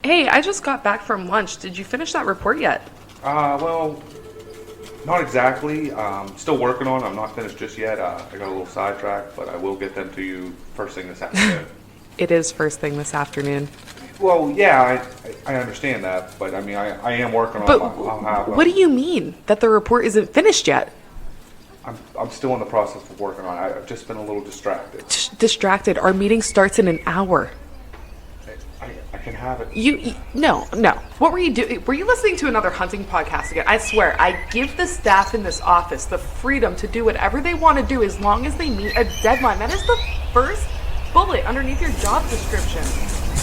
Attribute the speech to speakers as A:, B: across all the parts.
A: Hey, I just got back from lunch. Did you finish that report yet?
B: Well, not exactly. Still working on it. I'm not finished just yet. I got a little sidetracked, but I will get them to you first thing this afternoon.
A: It is first thing this afternoon.
B: Well, yeah, I understand that, but I mean, I am working on
A: But
B: it. I'll have
A: what do you mean that the report isn't finished yet?
B: I'm still in the process of working on it. I've just been a little distracted.
A: Distracted. Our meeting starts in an hour.
B: I can have it.
A: No. What were you doing? Were you listening to another hunting podcast again? I swear, I give the staff in this office the freedom to do whatever they want to do as long as they meet a deadline. That is the first bullet underneath your job description.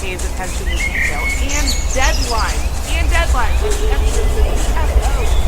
A: Pays attention to detail and deadlines. And deadlines. With emphasis, F-O.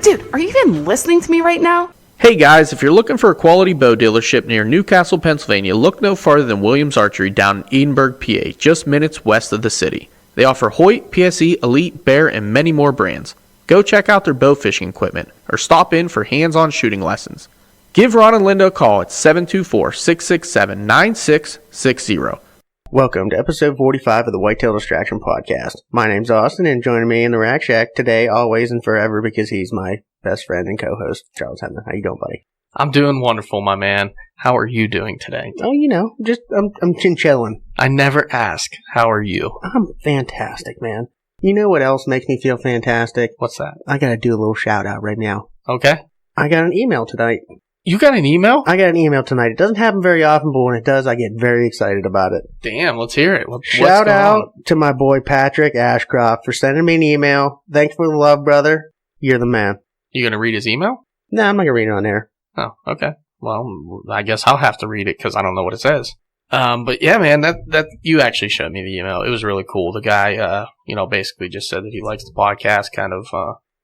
A: Dude, are you even listening to me right now?
C: Hey guys, if you're looking for a quality bow dealership near Newcastle, Pennsylvania, look no farther than Williams Archery down in Edinburgh, PA, just minutes west of the city. They offer Hoyt, PSE, Elite, Bear, and many more brands. Go check out their bow fishing equipment or stop in for hands-on shooting lessons. Give Ron and Linda a call at 724-667-9660.
D: Welcome to episode 45 of the Whitetail Distraction Podcast. My name's Austin, and joining me in the Rack Shack today, always and forever, because he's my best friend and co-host, Charles Henry. How you doing, buddy?
C: I'm doing wonderful, my man. How are you doing today?
D: Oh, I'm chin-chillin'.
C: I never ask, how are you?
D: I'm fantastic, man. You know what else makes me feel fantastic?
C: What's that?
D: I gotta do a little shout-out right now.
C: Okay.
D: I got an email tonight.
C: You got an email?
D: I got an email tonight. It doesn't happen very often, but when it does, I get very excited about it.
C: Damn, let's hear it.
D: Shout out to my boy Patrick Ashcroft for sending me an email. Thanks for the love, brother. You're the man.
C: You gonna read his email?
D: No, I'm not gonna read it on there.
C: Oh, okay. Well, I guess I'll have to read it because I don't know what it says. But yeah, man, that you actually showed me the email. It was really cool. The guy, basically just said that he likes the podcast, kind of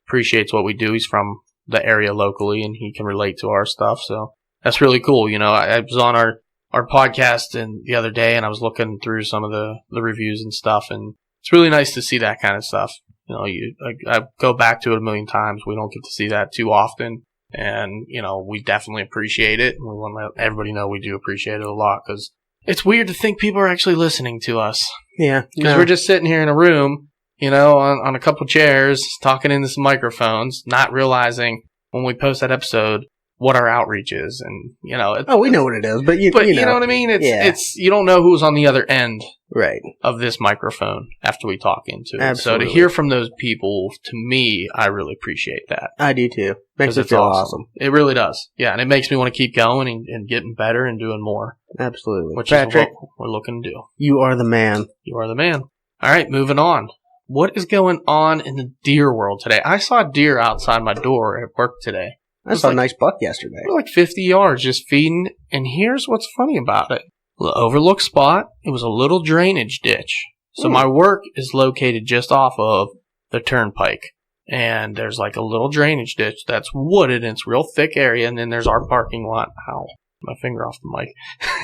C: appreciates what we do. He's from the area locally, and he can relate to our stuff. So that's really cool. I was on our podcast the other day, and I was looking through some of the reviews and stuff, and it's really nice to see that kind of stuff. I go back to it a million times. We don't get to see that too often. And, we definitely appreciate it. We want to let everybody know we do appreciate it a lot because it's weird to think people are actually listening to us.
D: Yeah.
C: Because we're just sitting here in a room, on a couple chairs, talking into some microphones, not realizing when we post that episode what our outreach is. And, we know
D: what it is, but you
C: know what I mean? It's you don't know who's on the other end
D: right
C: of this microphone after we talk into it.
D: Absolutely.
C: So to hear from those people, to me, I really appreciate that.
D: I do too. Makes it feel awesome.
C: It really does. Yeah, and it makes me want to keep going and getting better and doing more.
D: Absolutely.
C: Which
D: Patrick,
C: is what we're looking to do.
D: You are the man.
C: You are the man. All right, moving on. What is going on in the deer world today? I saw a deer outside my door at work today.
D: I saw a nice buck yesterday.
C: Like 50 yards just feeding. And here's what's funny about it. The overlooked spot, it was a little drainage ditch. So my work is located just off of the turnpike. And there's like a little drainage ditch that's wooded and it's a real thick area. And then there's our parking lot. Ow, my finger off the mic.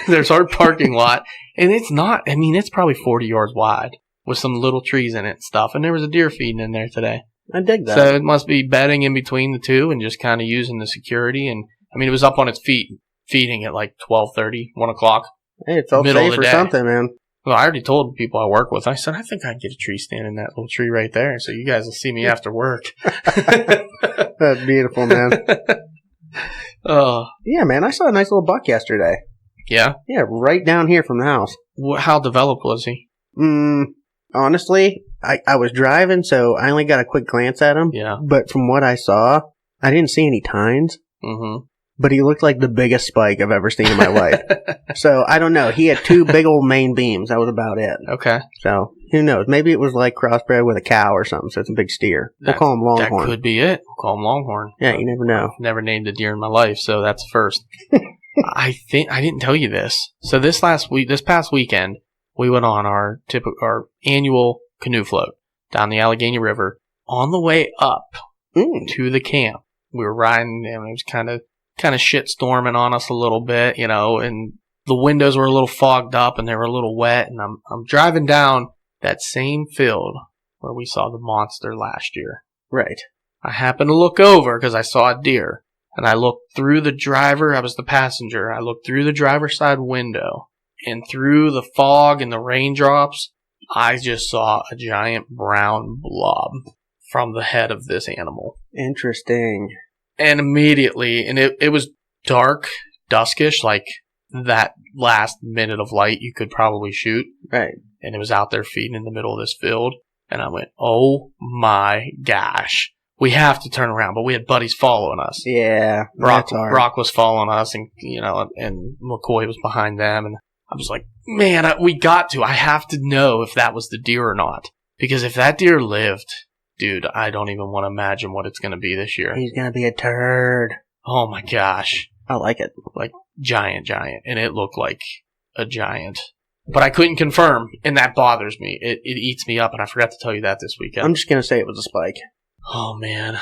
C: There's our parking lot. And it's it's probably 40 yards wide with some little trees in it and stuff. And there was a deer feeding in there today.
D: I dig that.
C: So it must be bedding in between the two and just kind of using the security. And it was up on its feet, feeding at like 12:30, 1 o'clock.
D: Hey, it felt safe or something, man.
C: Well, I already told the people I work with. I said, I think I'd get a tree stand in that little tree right there. So you guys will see me after work.
D: That's beautiful, man. Yeah, man. I saw a nice little buck yesterday.
C: Yeah?
D: Yeah, right down here from the house.
C: How developed was he?
D: Honestly, I was driving, so I only got a quick glance at him.
C: Yeah.
D: But from what I saw, I didn't see any tines.
C: Mm-hmm.
D: But he looked like the biggest spike I've ever seen in my life. So, I don't know. He had two big old main beams. That was about it.
C: Okay.
D: So, who knows? Maybe it was like crossbred with a cow or something, so it's a big steer. We'll call him Longhorn.
C: That could be it. We'll call him Longhorn.
D: Yeah, you never know.
C: I've never named a deer in my life, so that's a first. I didn't tell you this. So this past weekend, we went on our annual canoe float down the Allegheny River. On the way up to the camp, we were riding, and it was kind of shit storming on us a little bit, and the windows were a little fogged up and they were a little wet. And I'm driving down that same field where we saw the monster last year.
D: Right.
C: I happened to look over because I saw a deer. And I looked through the driver. I was the passenger. I looked through the driver's side window. And through the fog and the raindrops, I just saw a giant brown blob from the head of this animal.
D: Interesting.
C: And immediately, and it was dark, duskish, like that last minute of light you could probably shoot.
D: Right.
C: And it was out there feeding in the middle of this field. And I went, oh my gosh. We have to turn around, but we had buddies following us.
D: Yeah,
C: Brock was following us, and and McCoy was behind them, and I was like, man, we got to. I have to know if that was the deer or not, because if that deer lived, dude, I don't even want to imagine what it's going to be this year.
D: He's going to be a turd.
C: Oh my gosh,
D: I like it.
C: like giant, and it looked like a giant. But I couldn't confirm, and that bothers me. It eats me up, and I forgot to tell you that this weekend.
D: I'm just going to say it was a spike.
C: Oh, man.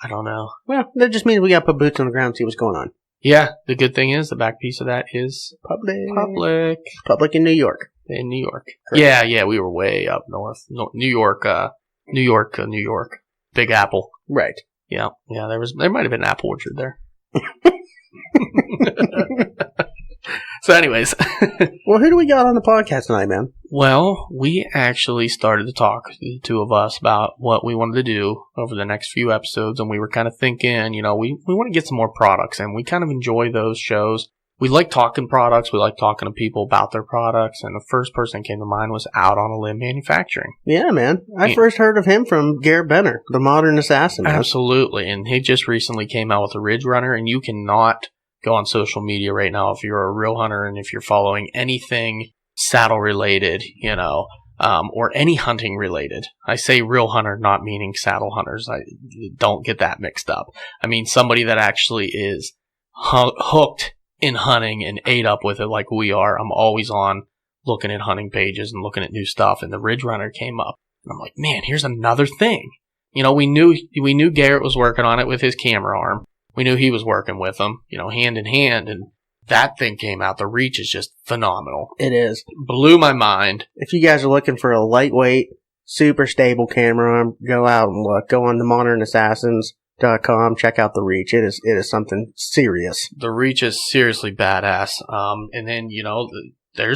C: I don't know.
D: Well, that just means we got to put boots on the ground and see what's going on.
C: Yeah, the good thing is the back piece of that is
D: Public. Public in New York.
C: In New York.
D: Correct.
C: Yeah, we were way up north. New York. Big Apple.
D: Right.
C: Yeah, there might have been an apple orchard there. So anyways.
D: Well, who do we got on the podcast tonight, man?
C: Well, we actually started to talk, the two of us, about what we wanted to do over the next few episodes, and we were kind of thinking, we want to get some more products, and we kind of enjoy those shows. We like talking products. We like talking to people about their products, and the first person that came to mind was Out on a Limb Manufacturing.
D: Yeah, man. I first heard of him from Garrett Benner, the Modern Assassin. Man.
C: Absolutely, and he just recently came out with a Ridge Runner, and you cannot go on social media right now if you're a real hunter and if you're following anything saddle related, or any hunting related. I say real hunter, not meaning saddle hunters. I don't get that mixed up. I mean somebody that actually is hooked in hunting and ate up with it like we are. I'm always on looking at hunting pages and looking at new stuff, and the Ridge Runner came up. And I'm like, man, here's another thing. We knew Garrett was working on it with his camera arm. We knew he was working with them, hand in hand, and that thing came out. The reach is just phenomenal.
D: It is.
C: Blew my mind.
D: If you guys are looking for a lightweight, super stable camera arm, go out and look. Go on to modernassassins.com. Check out the reach. It is something serious.
C: The reach is seriously badass. And then, there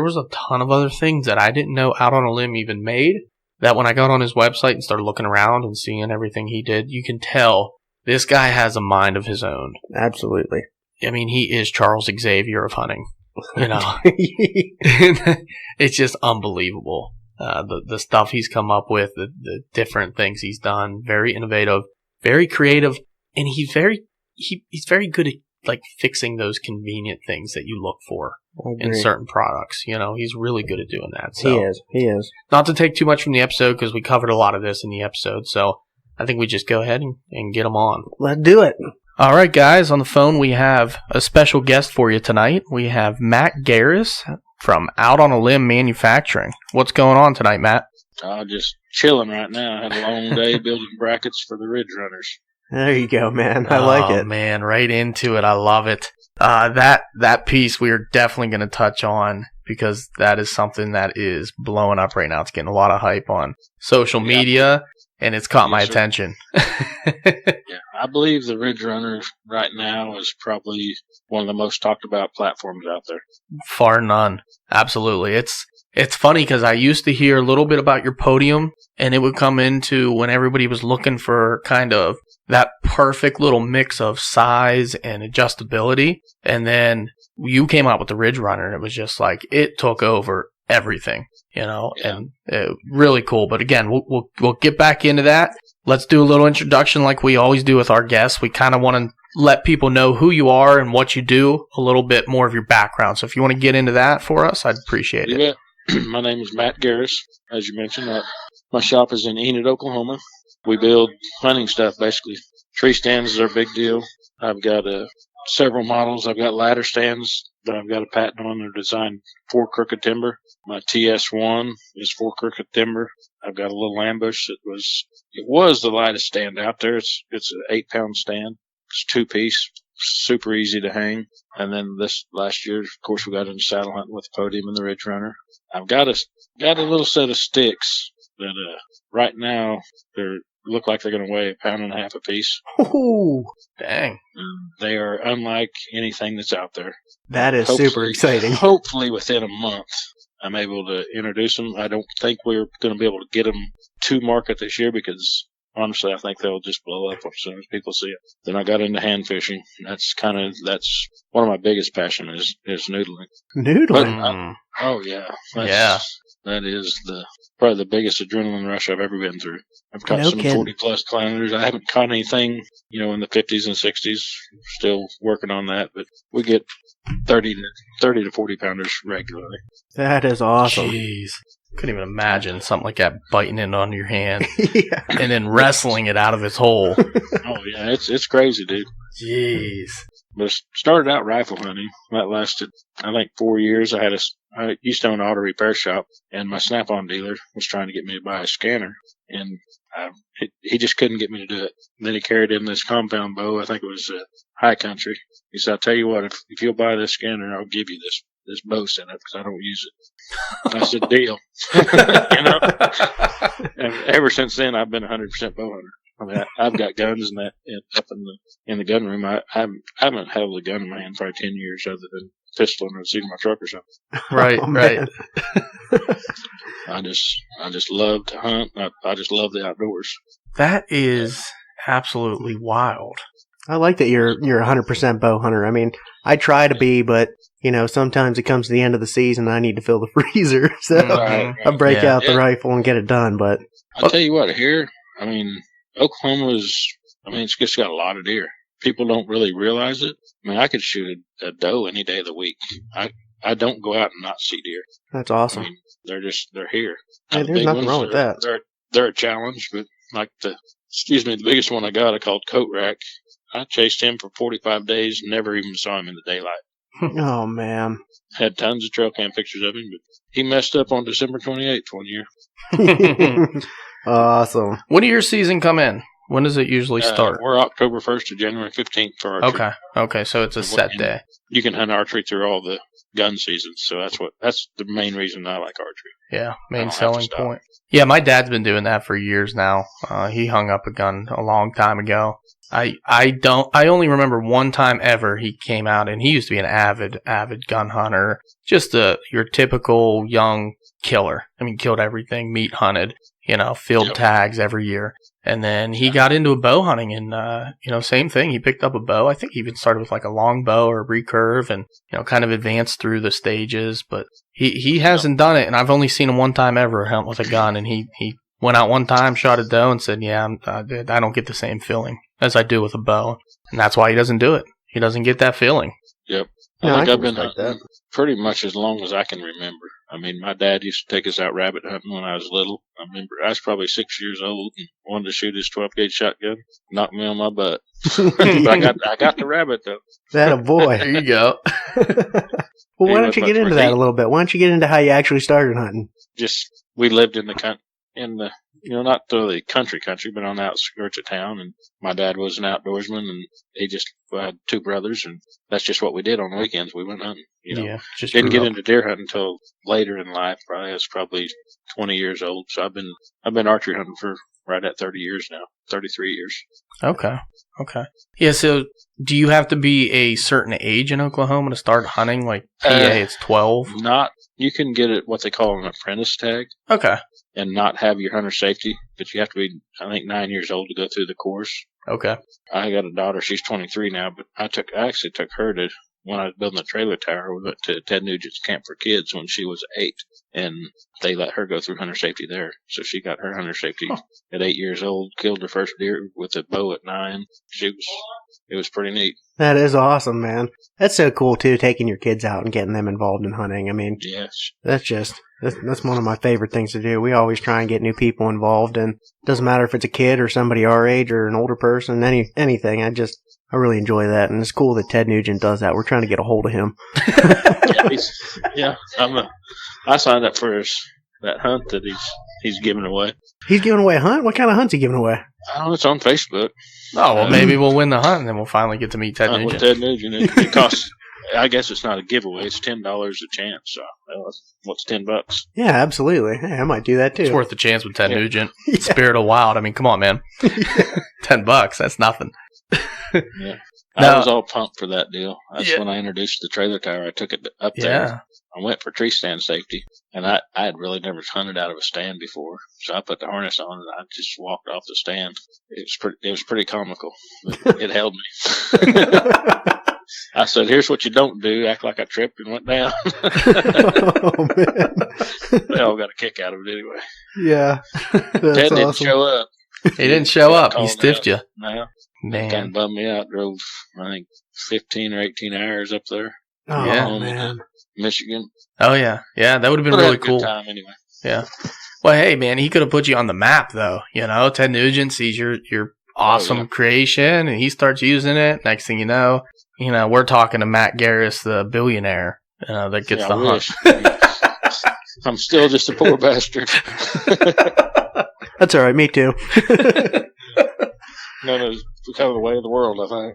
C: was a ton of other things that I didn't know Out on a Limb even made, that when I got on his website and started looking around and seeing everything he did, you can tell this guy has a mind of his own.
D: Absolutely.
C: I mean, he is Charles Xavier of hunting. It's just unbelievable. The stuff he's come up with, the different things he's done, very innovative, very creative, and he's very good at like fixing those convenient things that you look for in certain products. He's really good at doing that. So,
D: He is.
C: Not to take too much from the episode because we covered a lot of this in the episode, so I think we just go ahead and get them on.
D: Let's do it.
C: All right, guys. On the phone, we have a special guest for you tonight. We have Matt Garis from Out on a Limb Manufacturing. What's going on tonight, Matt?
E: Just chilling right now. I had a long day building brackets for the Ridge Runners.
D: There you go, man. I like it.
C: Oh, man. Right into it. I love it. That piece we are definitely going to touch on because that is something that is blowing up right now. It's getting a lot of hype on social media. And it's caught my attention.
E: Yeah, I believe the Ridge Runner right now is probably one of the most talked about platforms out there.
C: Far none. Absolutely. It's funny because I used to hear a little bit about your podium, and it would come into when everybody was looking for kind of that perfect little mix of size and adjustability. And then you came out with the Ridge Runner, and it was just like it took over everything. And really cool. But again, we'll get back into that. Let's do a little introduction like we always do with our guests. We kind of want to let people know who you are and what you do, a little bit more of your background. So if you want to get into that for us, I'd appreciate it.
E: Yeah. My name is Matt Garis, as you mentioned. My shop is in Enid, Oklahoma. We build hunting stuff, basically. Tree stands is our big deal. I've got several models. I've got ladder stands that I've got a patent on. They're designed for crooked timber. My TS1 is for crooked timber. I've got a little ambush that was the lightest stand out there. It's an 8-pound stand. It's 2-piece, super easy to hang. And then this last year, of course, we got into saddle hunting with the podium and the Ridge Runner. I've got a little set of sticks that right now they look like they're going to weigh 1.5 pounds a piece.
D: Ooh,
C: Dang.
E: They are unlike anything that's out there.
D: that is super exciting.
E: Hopefully within a month, I'm able to introduce them. I don't think we're going to be able to get them to market this year because, honestly, I think they'll just blow up as soon as people see it. Then I got into hand fishing. That's one of my biggest passions is noodling.
D: Noodling?
E: Oh, yeah.
C: Yeah.
E: That is probably the biggest adrenaline rush I've ever been through. I've caught
D: No
E: some
D: kidding.
E: 40-plus climbers. I haven't caught anything, in the 50s and 60s. Still working on that, but we get 30 to 40 pounders regularly.
D: That is awesome.
C: Jeez. Couldn't even imagine something like that biting in on your hand
D: Yeah.
C: and then wrestling it out of its hole.
E: Oh, yeah, it's crazy, dude.
C: Jeez.
E: But it started out rifle hunting. That lasted, I think, 4 years. I used to own an auto repair shop, and my Snap-on dealer was trying to get me to buy a scanner, and he just couldn't get me to do it. Then he carried in this compound bow. I think it was High Country. He said, "I'll tell you what, if you'll buy this scanner, I'll give you this bow setup because I don't use it." I said, "Deal." And ever since then, I've been 100% bow hunter. I mean, I've got guns and that up in the gun room. I haven't held a gun in my hand probably 10 years other than pistol in the seat of my truck or something.
C: Right,
D: Oh,
C: right.
D: man.
E: I just love to hunt. I just love the outdoors.
C: That is absolutely wild.
D: I like that you're 100% bow hunter. I mean, I try to be, but sometimes it comes to the end of the season, and I need to fill the freezer, so
E: Right.
D: I break
C: Yeah.
D: out the rifle and get it done. But
E: I'll tell you what, here, I mean, it's just got a lot of deer. People don't really realize it. I mean, I could shoot a doe any day of the week. I don't go out and not see deer.
D: that's
E: I
D: awesome.
E: mean, they're here.
D: Hey,
E: Now, the
D: there's
E: big
D: nothing
E: ones,
D: wrong with that.
E: They're a challenge, but like the biggest one I got, I called Coat Rack. I chased him for 45 days, never even saw him in the daylight.
D: Oh man.
E: Had tons of trail cam pictures of him, but he messed up on December 28th one year.
D: Awesome.
C: When do your season come in? When does it usually start?
E: We're October 1st to January 15th for archery.
C: Okay, so it's a set day.
E: You can hunt archery through all the gun seasons, so that's the main reason I like archery.
C: Yeah,
E: I
C: main
E: don't have to
C: selling
E: stop.
C: point. Yeah, my dad's been doing that for years now. He hung up a gun a long time ago. I only remember one time ever he came out, and he used to be an avid gun hunter. Just your typical young killer. I mean, killed everything, meat hunted, field
E: Yep.
C: tags every year. And then he got into a bow hunting and, same thing. He picked up a bow. I think he even started with like a long bow or a recurve and, kind of advanced through the stages. But he hasn't done it. And I've only seen him one time ever hunt with a gun. And he went out one time, shot a doe and said, yeah, I don't get the same feeling as I do with a bow. And that's why he doesn't do it. He doesn't get that feeling.
E: Yep.
D: No,
E: I
D: I
E: think
D: can
E: I've been
D: respect
E: hunting pretty much as long as I can remember. I mean, my dad used to take us out rabbit hunting when I was little. I remember I was probably 6 years old and wanted to shoot his 12-gauge shotgun. Knocked me on my butt. But I got the rabbit, though.
D: That a boy.
C: There you go.
D: Well, why
E: He
D: don't you
E: was
D: get
E: much
D: into
E: more
D: that
E: neat.
D: a little bit? Why don't you get into how you actually started hunting?
E: Just, we lived in the not really country, but on the outskirts of town. And my dad was an outdoorsman, and he just had two brothers, and that's just what we did on the weekends. We went hunting.
C: Yeah, just
E: Didn't
C: grew
E: get
C: up.
E: into deer hunting until later in life. I was probably 20 years old. So I've been archery hunting for right at 30 years now, 33 years.
C: Okay. Yeah, so do you have to be a certain age in Oklahoma to start hunting? Like PA, it's 12?
E: You can get it what they call an apprentice tag
C: Okay.
E: and not have your hunter safety, but you have to be, I think, 9 years old to go through the course.
C: Okay.
E: I got a daughter. She's 23 now, but I actually took her to, when I was building the trailer tower, we went to Ted Nugent's Camp for Kids when she was 8, and they let her go through hunter safety there. So she got her hunter safety at 8 years old, killed her first deer with a bow at 9. It was pretty neat.
D: That is awesome, man. That's so cool, too, taking your kids out and getting them involved in hunting. I mean,
E: Yes.
D: that's one of my favorite things to do. We always try and get new people involved, and it doesn't matter if it's a kid or somebody our age or an older person, anything. I really enjoy that, and it's cool that Ted Nugent does that. We're trying to get a hold of him.
E: I signed up for that hunt that he's giving away.
D: He's giving away a hunt? What kind of hunt's he giving away?
E: I don't know, it's on Facebook.
C: Oh, well, maybe we'll win the hunt, and then we'll finally get to meet Ted
E: With
C: Nugent.
E: Ted Nugent. It costs I guess it's not a giveaway. It's $10 a chance. So what's $10?
D: Yeah, absolutely. Hey, I might do that too.
C: It's worth a chance with Ted
E: Yeah.
C: Nugent. Spirit of Wild. I mean, come on, man. $10. That's nothing.
E: Yeah.
C: No.
E: I was all pumped for that deal. That's
C: Yeah.
E: when I introduced the trailer tower. I took it up
C: Yeah.
E: there. I went for tree stand safety, and I had really never hunted out of a stand before. So I put the harness on, and I just walked off the stand. It was pretty comical. It held me. I said, "Here's what you don't do: act like I tripped and went down."
D: Oh, man.
E: They all got a kick out of it anyway.
D: Yeah. That's
E: Ted didn't
D: awesome.
E: show up.
C: He didn't show up. He
E: Called
C: stiffed
E: out.
C: you.
E: No, kind
C: Man.
E: of bummed me out. Drove, I think, 15 or 18 hours up there,
D: Oh,
C: Yeah.
D: man.
E: Michigan.
C: Oh, yeah. Yeah, that would have been
E: But I had
C: really
E: a good
C: cool.
E: time anyway.
C: Yeah. Well, hey, man, he could have put you on the map, though. You know, Ted Nugent sees your awesome
E: yeah.
C: creation, and he starts using it. Next thing you know, we're talking to Matt Garis, the billionaire, that gets
E: Yeah,
C: the
E: I
C: hunt.
E: wish. I'm still just a poor bastard.
D: That's all right. Me too.
E: No, it's kind of the way of the world, I think.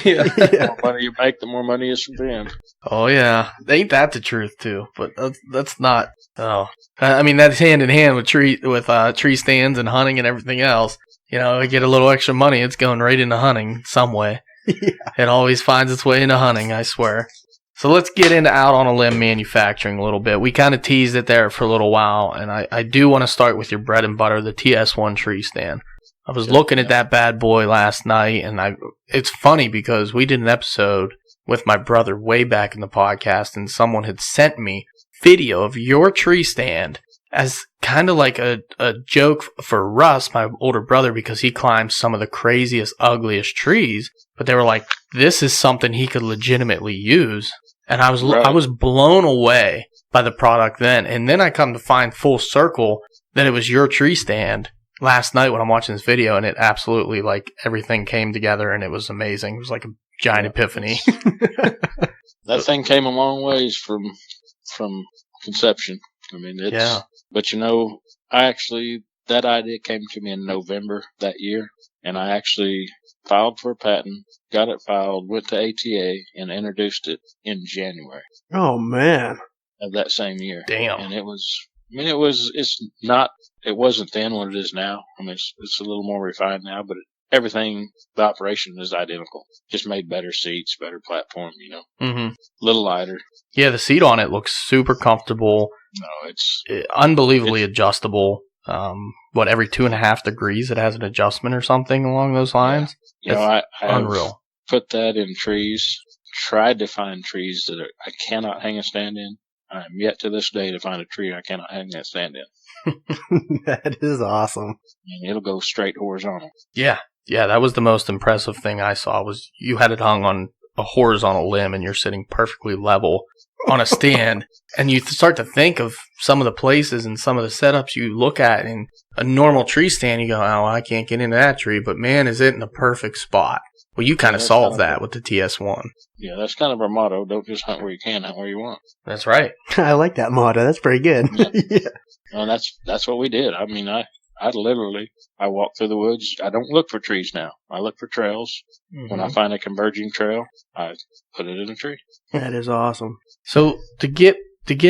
C: Yeah.
E: The more money you make, the more money is spent.
C: Oh, yeah. Ain't that the truth, too? But that's not. Oh. I mean, that's hand in hand with tree stands and hunting and everything else. I get a little extra money, it's going right into hunting some way.
D: Yeah.
C: It always finds its way into hunting, I swear. So let's get into out on a limb manufacturing a little bit. We kind of teased it there for a little while, and I do want to start with your bread and butter, the TS1 tree stand. I was looking at that bad boy last night, and it's funny because we did an episode with my brother way back in the podcast, and someone had sent me video of your tree stand as kind of like a joke for Russ, my older brother, because he climbs some of the craziest, ugliest trees. But they were like, this is something he could legitimately use. And I was blown away by the product then. And then I come to find full circle that it was your tree stand last night when I'm watching this video, and it absolutely, like, everything came together, and it was amazing. It was like a giant epiphany.
E: That thing came a long ways from conception. I mean, but that idea came to me in November that year, and I actually filed for a patent, got it filed, went to ATA, and introduced it in January
D: Oh, man.
E: of that same year.
C: Damn.
E: And it wasn't then what it is now. I mean, it's a little more refined now, but everything, the operation is identical. Just made better seats, better platform,
C: Mm-hmm.
E: a little lighter.
C: Yeah, the seat on it looks super comfortable,
E: No, it's
C: unbelievably adjustable. Every 2.5 degrees it has an adjustment or something along those lines.
E: I
C: Unreal.
E: put that in trees, tried to find trees that I cannot hang a stand in. I am yet to this day to find a tree I cannot hang that stand in.
D: That is awesome.
E: And it'll go straight horizontal.
C: Yeah, that was the most impressive thing I saw was you had it hung on a horizontal limb and you're sitting perfectly level on a stand. And you start to think of some of the places and some of the setups you look at in a normal tree stand. You go, oh, I can't get into that tree, but man, is it in the perfect spot. Well, you kind of solved that with the TS1.
E: Yeah, that's kind of our motto. Don't just hunt where you can, hunt where you want.
C: That's right.
D: I like that motto. That's pretty good. Yeah.
E: And that's what we did. I mean, I walk through the woods. I don't look for trees now. I look for trails.
C: Mm-hmm.
E: When I find a converging trail, I put it in a tree.
D: That is awesome.
C: So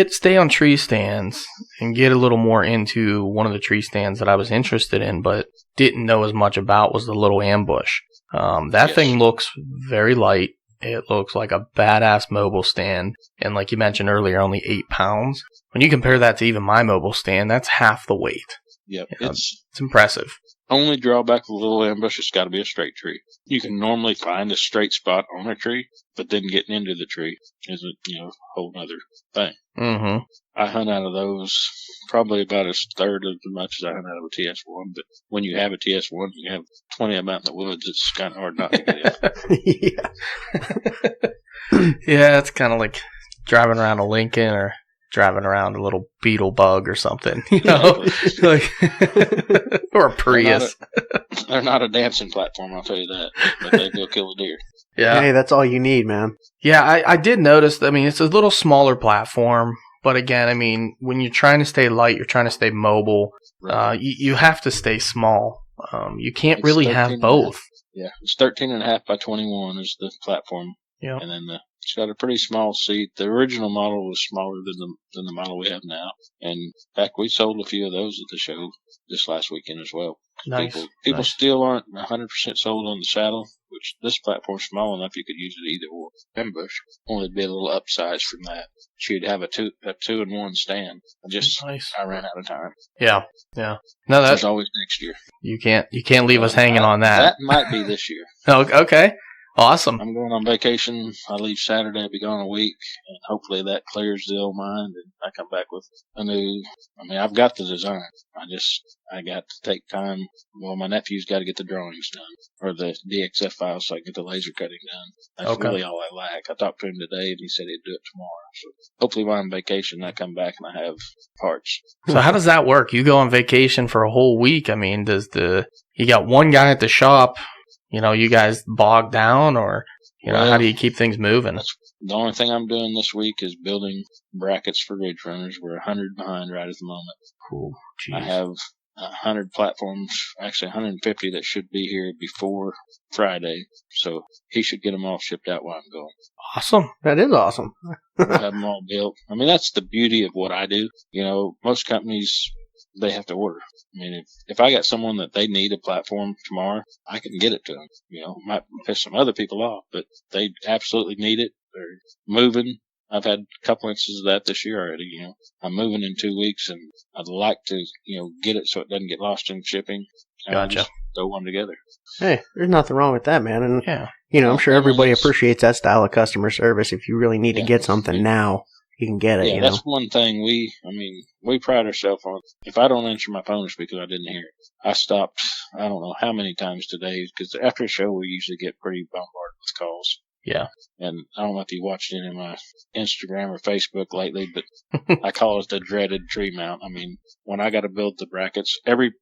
C: stay on tree stands and get a little more into one of the tree stands that I was interested in but didn't know as much about was the little ambush. That thing looks very light. It looks like a badass mobile stand. And like you mentioned earlier, only 8 pounds. When you compare that to even my mobile stand, that's half the weight.
E: Yep.
C: It's impressive.
E: Only drawback of the little ambush, it's got to be a straight tree. You can normally find a straight spot on a tree, but then getting into the tree is a whole other thing.
C: Mm-hmm.
E: I hunt out of those probably about a third of as much as I hunt out of a TS1, but when you have a TS1, you have 20 of them out in the woods, it's kind of hard not to get in.
D: Yeah.
C: Yeah, it's kind of like driving around a Lincoln or driving around a little beetle bug or something, like, or a Prius.
E: They're not a dancing platform, I'll tell you that, but they go kill a deer.
C: Yeah.
D: Hey, that's all you need, man.
C: Yeah, I did notice. I mean, it's a little smaller platform, but again, I mean, when you're trying to stay light, you're trying to stay mobile.
E: Right.
C: You have to stay small. You can't really have both.
E: Yeah, it's 13.5 by 21 is the platform.
C: Yeah.
E: And then the It's got a pretty small seat. The original model was smaller than the model we have now. And in fact, we sold a few of those at the show this last weekend as well.
C: Nice.
E: People
C: Nice.
E: still aren't 100% sold on the saddle, which this platform's small enough you could use it either or. Ambush only be a little upsized from that. She'd have a 2-in-1 stand.
C: Nice.
E: I ran out of time.
C: Yeah. Yeah. No,
E: There's
C: that
E: always next year.
C: you can't leave us hanging on that.
E: That might be this year.
C: Oh, okay. Awesome.
E: I'm going on vacation. I leave Saturday. I'll be gone a week, and hopefully that clears the old mind, and I come back with a new. I mean, I've got the design. I got to take time. Well, my nephew's got to get the drawings done, or the DXF files, so I can get the laser cutting done. That's
C: Okay.
E: really all I lack. I talked to him today, and he said he'd do it tomorrow. So hopefully, while I'm on vacation, I come back and I have parts.
C: So how does that work? You go on vacation for a whole week. I mean, you got one guy at the shop? You guys bog down, or
E: Well,
C: how do you keep things moving?
E: The only thing I'm doing this week is building brackets for ridge runners. We're 100 behind right at the moment.
C: Cool.
E: I
C: Jeez.
E: have 100 platforms, actually 150 that should be here before Friday. So he should get them all shipped out while I'm going.
C: Awesome.
D: That is awesome.
E: We'll have them all built. I mean, that's the beauty of what I do. Most companies, they have to order. I mean, if I got someone that they need a platform tomorrow, I can get it to them. Might piss some other people off, but they absolutely need it. They're moving. I've had a couple instances of that this year already. I'm moving in 2 weeks, and I'd like to, get it so it doesn't get lost in shipping. And
C: Gotcha.
E: just throw one together.
D: Hey, there's nothing wrong with that, man. And
C: Yeah.
D: I'm sure everybody appreciates that style of customer service. If you really need to get something now, you can get it.
E: Yeah, that's one thing we pride ourselves on. If I don't answer my phone, it's because I didn't hear it. I stopped, I don't know how many times today, because after a show, we usually get pretty bombarded with calls.
C: Yeah.
E: And I don't know if you watched any of my Instagram or Facebook lately, but I call it the dreaded tree mount. I mean, when I got to build the brackets, every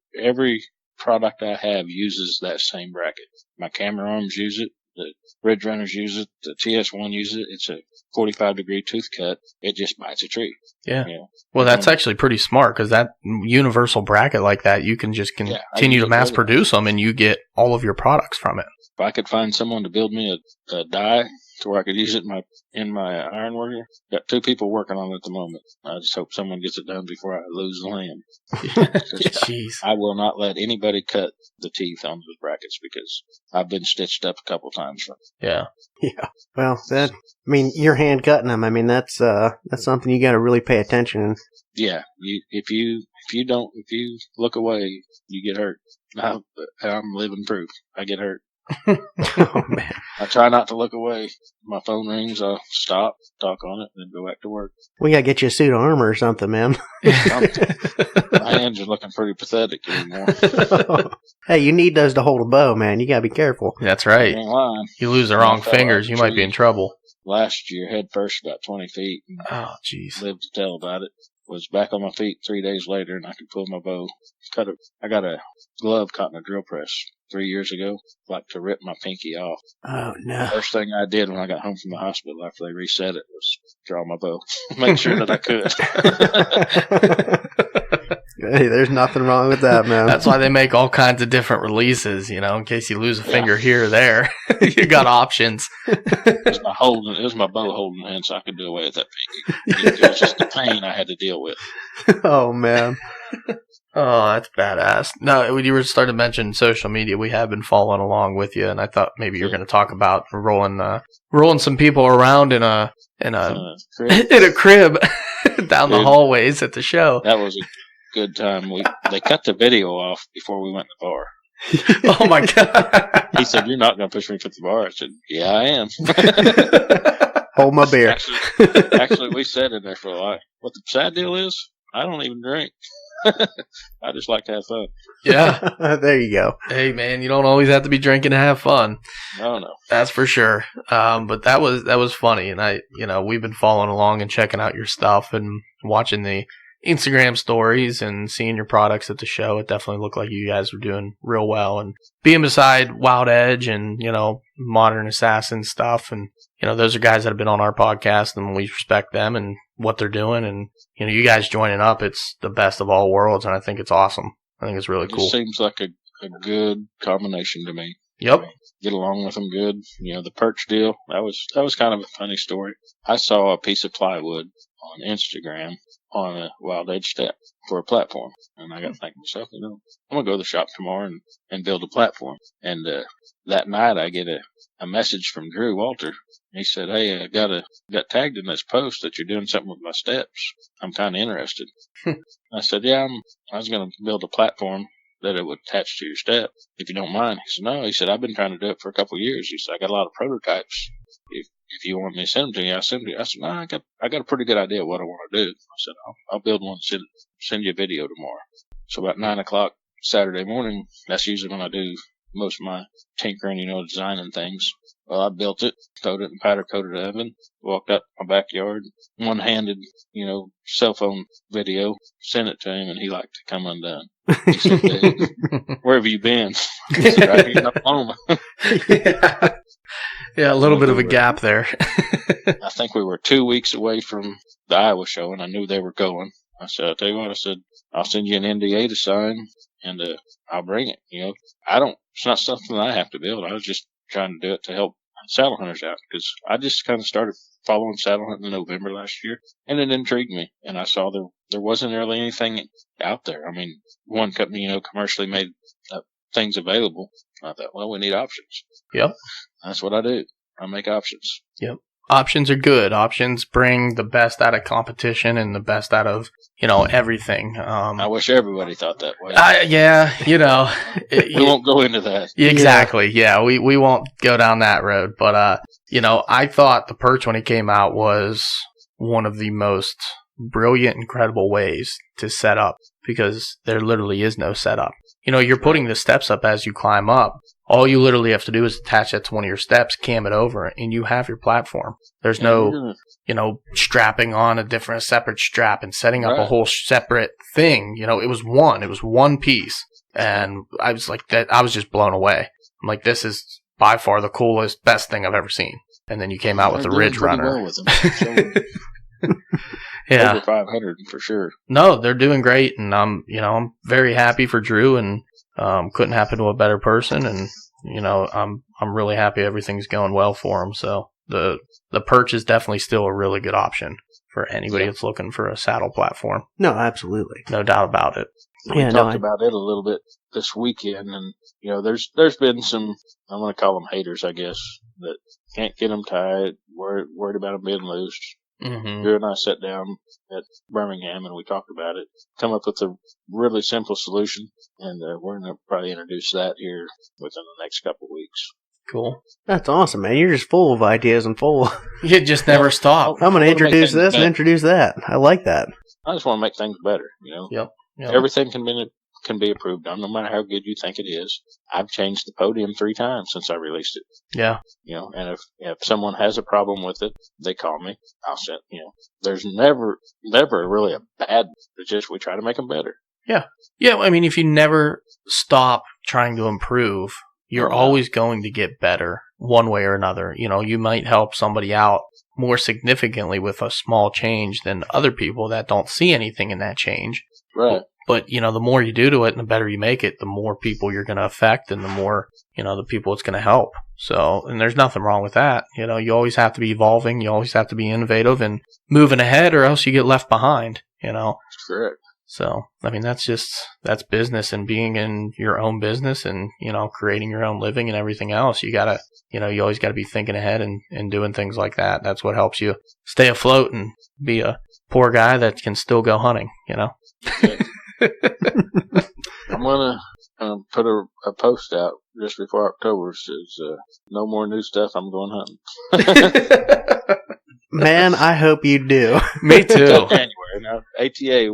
E: product I have uses that same bracket. My camera arms use it. The Ridge Runners use it. The TS1 uses it. It's a 45-degree tooth cut. It just bites a tree.
C: Yeah. Well, that's actually pretty smart, because that universal bracket like that, you can just continue to mass produce them, and you get all of your products from it.
E: If I could find someone to build me a die to where I could use it in my iron worker, got 2 people working on it at the moment. I just hope someone gets it done before I lose the land.
C: Jeez.
E: I will not let anybody cut the teeth on those brackets, because I've been stitched up a couple times from it.
C: Yeah.
D: Yeah. Well, you're hand cutting them. I mean, that's something you got to really pay attention.
E: Yeah, if you look away, you get hurt. I'm living proof. I get hurt.
D: Oh man.
E: I try not to look away. My phone rings, I'll stop, talk on it, then go back to work.
D: We got to get you a suit of armor or something, man.
E: My hands are looking pretty pathetic anymore.
D: Hey, you need those to hold a bow, man. You got to be careful.
C: That's right.
E: Ain't lying.
C: You lose the wrong
E: I fell
C: fingers,
E: off
C: you
E: the
C: might be
E: tree
C: in trouble.
E: Last year, head first about 20 feet. And
C: Oh, jeez.
E: lived to tell about it. Was back on my feet 3 days later, and I could pull my bow. I got a glove caught in a drill press 3 years ago, like to rip my pinky off.
D: Oh no.
E: First thing I did when I got home from the hospital after they reset it was draw my bow, make sure that I could.
D: Hey, there's nothing wrong with that, man.
C: That's why they make all kinds of different releases, in case you lose a finger here or there. You got options.
E: It was my bow holding hand, so I could do away with that pinky. It was just the pain I had to deal with.
D: Oh man.
C: Oh, that's badass. No, when you were starting to mention social media, we have been following along with you, and I thought maybe you were going to talk about rolling some people around in a
E: Crib.
C: in a crib down the hallways at the show.
E: That was a good time. They cut the video off before we went to the bar.
C: Oh my god!
E: He said, "You're not going to push me to the bar." I said, "Yeah, I am."
D: Hold my beer.
E: Actually, we sat in there for a while. What the sad deal is, I don't even drink. I just like to have fun.
C: Yeah.
D: There you go.
C: Hey man, you don't always have to be drinking to have fun.
E: No.
C: That's for sure. But that was funny, and we've been following along and checking out your stuff and watching the Instagram stories and seeing your products at the show. It definitely looked like you guys were doing real well, and being beside Wild Edge and Modern Assassin stuff, and those are guys that have been on our podcast, and we respect them and what they're doing, and you guys joining up, it's the best of all worlds, and I think it's awesome. I think it's really cool.
E: It seems like a good combination to me.
C: Yep.
E: Get along with them good. The perch deal, that was kind of a funny story. I saw a piece of plywood on Instagram on a wild edge step for a platform, and I got to think to myself, I'm gonna go to the shop tomorrow and build a platform. And that night I get a message from Drew Walter. He said, "Hey, I got tagged in this post that you're doing something with my steps. I'm kind of interested." I said, "Yeah, I was going to build a platform that it would attach to your step, if you don't mind." He said, "No." He said, "I've been trying to do it for a couple of years." He said, "I got a lot of prototypes. If you want me to send them to you, I'll send them to you." I said, "No, I got a pretty good idea of what I want to do." I said, I'll build one and send you a video tomorrow." So about 9 o'clock Saturday morning, that's usually when I do most of my tinkering, designing things. Well, I built it, throwed it in powder coated oven, walked up my backyard, one-handed, cell phone video, sent it to him, and he liked to come undone. He said, "Dave, where have you been?" I said, "Right here in Oklahoma."
C: Yeah, a little bit of a gap there.
E: I think we were 2 weeks away from the Iowa show, and I knew they were going. I said, "I'll tell you what," I said, "I'll send you an NDA to sign, and I'll bring it." It's not something that I have to build. I was just trying to do it to help saddle hunters out, because I just kind of started following saddle hunting in November last year, and it intrigued me. And I saw there wasn't really anything out there. I mean, one company, commercially made things available. I thought, well, we need options.
C: Yep.
E: That's what I do. I make options.
C: Yep. Options are good. Options bring the best out of competition and the best out of, everything.
E: I wish everybody thought that way.
C: We
E: won't go into that.
C: Exactly. Yeah, we won't go down that road. But, I thought the perch when it came out was one of the most brilliant, incredible ways to set up, because there literally is no setup. You're putting the steps up as you climb up. All you literally have to do is attach that to one of your steps, cam it over, and you have your platform. There's no, strapping on a separate strap and setting up a whole separate thing. It was one piece. And I was like, I was just blown away. I'm like, this is by far the coolest, best thing I've ever seen. And then you came out with the Ridge Runner.
E: Well with them.
C: Yeah.
E: Over 500 for sure.
C: No, they're doing great, and I'm very happy for Drew, and couldn't happen to a better person, and I'm really happy everything's going well for him. So the perch is definitely still a really good option for anybody that's looking for a saddle platform.
D: No, absolutely,
C: no doubt about it.
E: We talked about it a little bit this weekend, and there's been some, I'm going to call them haters, I guess, that can't get them tied, worried about them being loose.
C: Mm-hmm.
E: Drew and I sat down at Birmingham and we talked about it, come up with a really simple solution, and we're going to probably introduce that here within the next couple of weeks.
C: Cool.
D: That's awesome, man. You're just full of ideas and full.
C: You just never stop.
D: I'm going to introduce this and introduce that. I like that.
E: I just want to make things better.
C: Yep.
E: Everything can be improved on, no matter how good you think it is. I've changed the podium 3 times since I released it.
C: Yeah.
E: And if someone has a problem with it, they call me. I'll send, there's never really a bad, it's just we try to make them better.
C: Yeah. Yeah. I mean, if you never stop trying to improve, you're always going to get better one way or another. You might help somebody out more significantly with a small change than other people that don't see anything in that change.
E: Right.
C: But, the more you do to it and the better you make it, the more people you're going to affect and the more, the people it's going to help. So, and there's nothing wrong with that. You always have to be evolving. You always have to be innovative and moving ahead, or else you get left behind,
E: That's correct.
C: So, I mean, that's business, and being in your own business and, creating your own living and everything else. You gotta, you always gotta be thinking ahead and doing things like that. That's what helps you stay afloat and be a poor guy that can still go hunting,
E: Yeah. I'm gonna put a post out just before October. Says no more new stuff. I'm going hunting.
D: Man, I hope you do.
C: Me too.
E: January. Now ATA,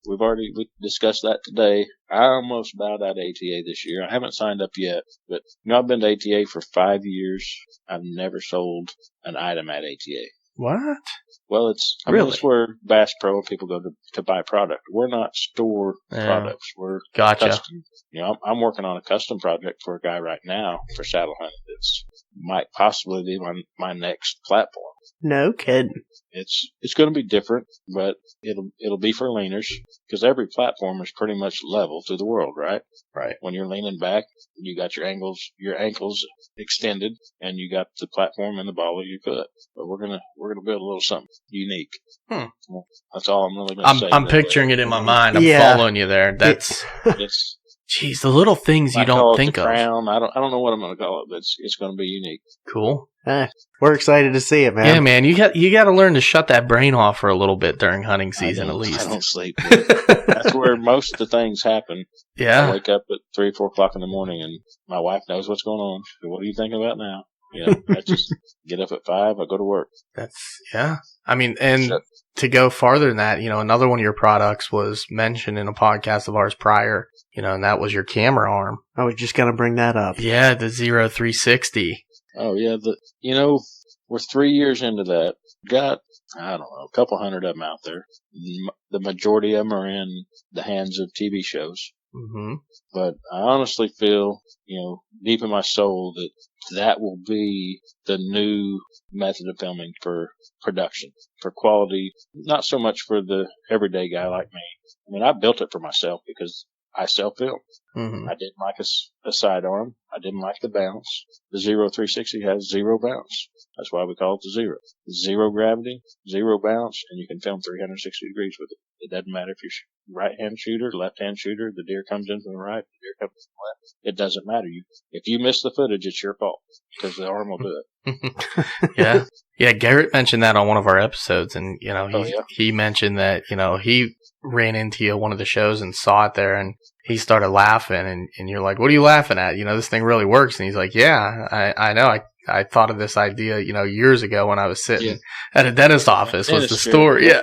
E: we discussed that today. I almost bowed out ATA this year. I haven't signed up yet, but I've been to ATA for 5 years. I've never sold an item at ATA.
C: What?
E: Well, I mean, it's where Bass Pro and people go to buy product. We're not store products. We're custom. You know, I'm working on a custom project for a guy right now for saddle hunting. It's might possibly be my next platform.
D: No kidding.
E: It's going to be different, but it'll be for leaners because every platform is pretty much level to the world, right?
C: Right.
E: When you're leaning back, you got your ankles extended, and you got the platform and the ball of your foot. But we're gonna build a little something unique. Well, that's all I'm really gonna say.
C: I'm picturing it in my mind. I'm following you there. That's Jeez, the little things you don't think of.
E: Crown. I don't know what I'm gonna call it, but it's gonna be unique.
C: Cool.
D: We're excited to see it, man.
C: Yeah, man. You got to learn to shut that brain off for a little bit during hunting season, at least.
E: I don't sleep. That's where most of the things happen.
C: Yeah.
E: I wake up at 3 or 4 o'clock in the morning, and my wife knows what's going on. What are you thinking about now? I just get up at 5. I go to work.
C: I mean, and to go farther than that, another one of your products was mentioned in a podcast of ours prior, and that was your camera arm.
D: I was just going to bring that up.
C: Yeah, the 0360.
E: Oh, yeah. We're 3 years into that. Got, I don't know, a couple hundred of them out there. The majority of them are in the hands of TV shows.
C: Mm-hmm.
E: But I honestly feel, deep in my soul that will be the new method of filming for production, for quality, not so much for the everyday guy like me. I mean, I built it for myself because I self-film.
C: Mm-hmm.
E: I didn't like a sidearm. I didn't like the bounce. The 0360 has 0 bounce. That's why we call it the Zero. 0 gravity, 0 bounce, and you can film 360 degrees with it. It doesn't matter if you're right-hand shooter, left-hand shooter, the deer comes in from the right, the deer comes from the left. It doesn't matter. If you miss the footage, it's your fault because the arm will do it.
C: Yeah. Yeah, Garrett mentioned that on one of our episodes, and, he mentioned that, he ran into you at one of the shows and saw it there, and he started laughing, and you're like, what are you laughing at? This thing really works. And he's like, yeah, I know. I thought of this idea, years ago when I was sitting at a dentist office was the story. Yeah.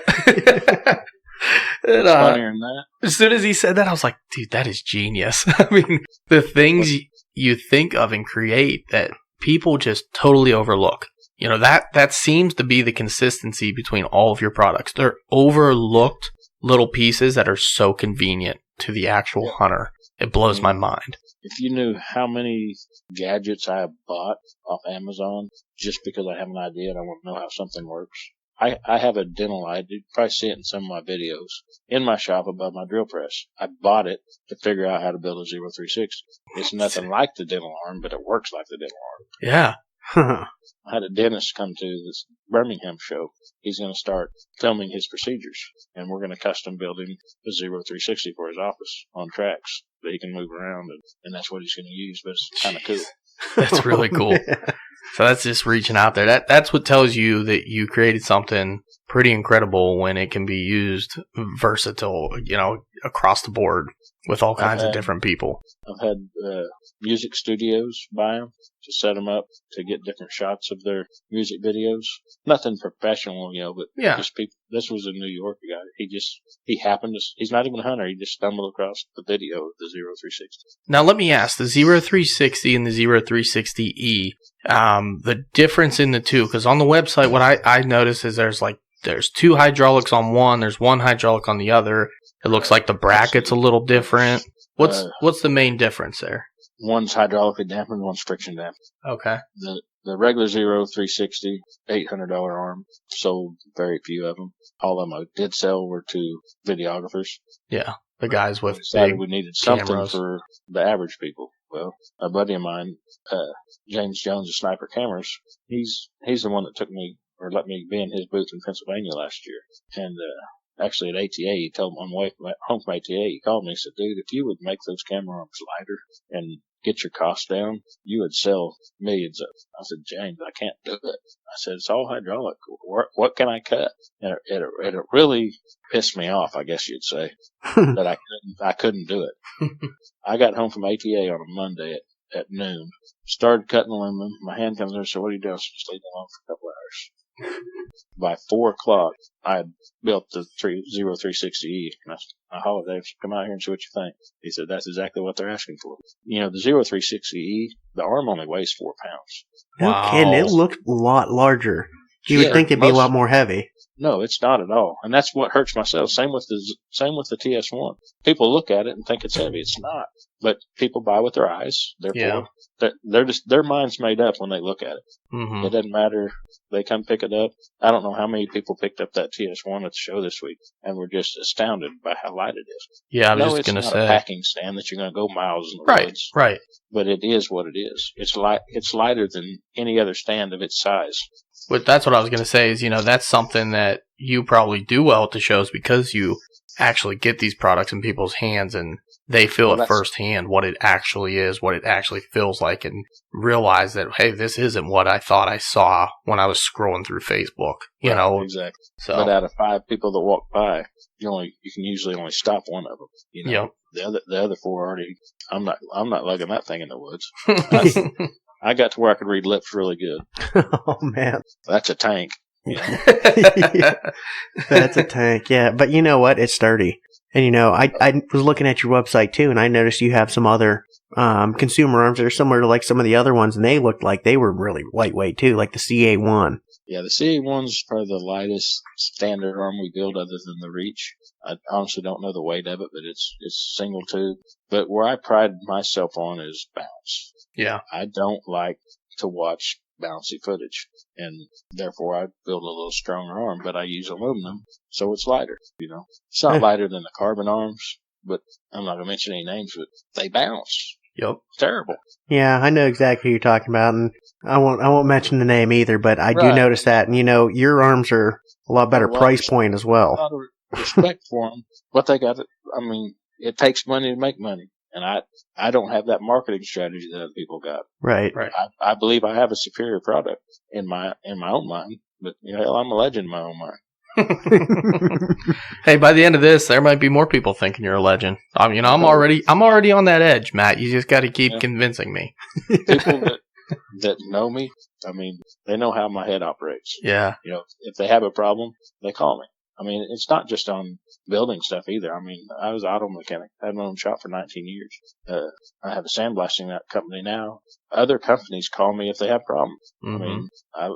C: And,
E: funnier than that.
C: As soon as he said that, I was like, dude, that is genius. I mean, the things you think of and create that people just totally overlook. That seems to be the consistency between all of your products. They're overlooked little pieces that are so convenient to the actual hunter. It blows my mind.
E: If you knew how many gadgets I have bought off Amazon just because I have an idea and I want to know how something works. I have a dental eye. You probably see it in some of my videos in my shop above my drill press. I bought it to figure out how to build a 0360. It's nothing like the dental arm, but it works like the dental arm.
C: Yeah.
E: I had a dentist come to this Birmingham show. He's going to start filming his procedures, and we're going to custom build him a 0360 for his office on tracks that he can move around, and that's what he's going to use, but it's kind of cool.
C: That's really cool. So that's just reaching out there. That's what tells you that you created something pretty incredible when it can be used versatile, across the board with all kinds of different people.
E: I've had music studios buy them to set them up to get different shots of their music videos. Nothing professional, but just people. This was a New York guy. He happened to, he's not even a hunter. He just stumbled across the video of the 0360.
C: Now let me ask, the 0360 and the 0360E, the difference in the two, because on the website what I noticed is there's 2 hydraulics on one, there's 1 hydraulic on the other. It looks like the bracket's a little different. What's the main difference there?
E: One's hydraulically dampened, one's friction dampened.
C: Okay.
E: The regular 0360, $800 arm, sold very few of them. All of them I did sell were to videographers.
C: Yeah, the guys with
E: decided we needed something
C: cameras
E: for the average people. Well, a buddy of mine, James Jones of Sniper Cameras, he's the one that took me or let me be in his booth in Pennsylvania last year. And actually at ATA, he told me on the way home from ATA, he called me and said, dude, if you would make those camera arms lighter and get your costs down, you would sell millions of them. I said, James, I can't do it. I said, it's all hydraulic. What can I cut? And it really pissed me off, I guess you'd say, that I couldn't do it. I got home from ATA on a Monday at noon, started cutting aluminum. My hand comes in and said, what are you doing? I said, just leave it alone for a couple hours. By 4 o'clock, I had built the 0360E. And I hollered at him, come out here and see what you think. He said, that's exactly what they're asking for. The 0360E, the arm only weighs 4 pounds.
D: No kidding. It looked a lot larger. You would think it'd be a lot more heavy.
E: No, it's not at all, and that's what hurts my sales. Same with the TS1. People look at it and think it's heavy. It's not, but people buy with their eyes. Therefore, they're just their mind's made up when they look at it.
C: Mm-hmm.
E: It doesn't matter. They come pick it up. I don't know how many people picked up that TS1 at the show this week and were just astounded by how light it is.
C: Yeah, I was just going to
E: say. It's
C: say.
E: not a packing stand that you're going to go miles in the woods.
C: Right.
E: But it is what it is. It's lighter than any other stand of its size.
C: But that's what I was going to say is, that's something that you probably do well at the shows because you actually get these products in people's hands and they feel it firsthand what it actually is, what it actually feels like, and realize that, hey, this isn't what I thought I saw when I was scrolling through Facebook, you know.
E: Exactly.
C: So,
E: but out of 5 people that walk by, you can usually only stop one of them.
C: Yep.
E: The other 4 already. I'm not lugging that thing in the woods. I got to where I could read lips really good.
D: Oh man,
E: that's a tank.
D: That's a tank. Yeah, but you know what? It's sturdy. And I was looking at your website too, and I noticed you have some other consumer arms that are similar to like some of the other ones, and they looked like they were really lightweight too, like the CA1.
E: Yeah, the CA1's probably the lightest standard arm we build other than the Reach. I honestly don't know the weight of it, but it's single tube. But where I pride myself on is bounce.
C: Yeah.
E: I don't like to watch bouncy footage, and therefore I build a little stronger arm, but I use aluminum, so it's lighter, It's not lighter than the carbon arms, but I'm not going to mention any names, but they bounce.
C: Yep.
E: Terrible.
D: Yeah, I know exactly who you're talking about, and I won't mention the name either, but I do notice that, and your arms are a lot better price point as well.
E: A lot of respect for them. What they got, it takes money to make money. And I don't have that marketing strategy that other people got.
D: Right.
E: I believe I have a superior product in my own mind, but I'm a legend in my own mind.
C: Hey, by the end of this, there might be more people thinking you're a legend. I'm already on that edge, Matt. You just got to keep convincing me.
E: People that know me, they know how my head operates.
C: Yeah.
E: If they have a problem, they call me. It's not just on building stuff either. I was an auto mechanic. I had my own shop for 19 years. I have a sandblasting company now. Other companies call me if they have problems.
C: Mm-hmm.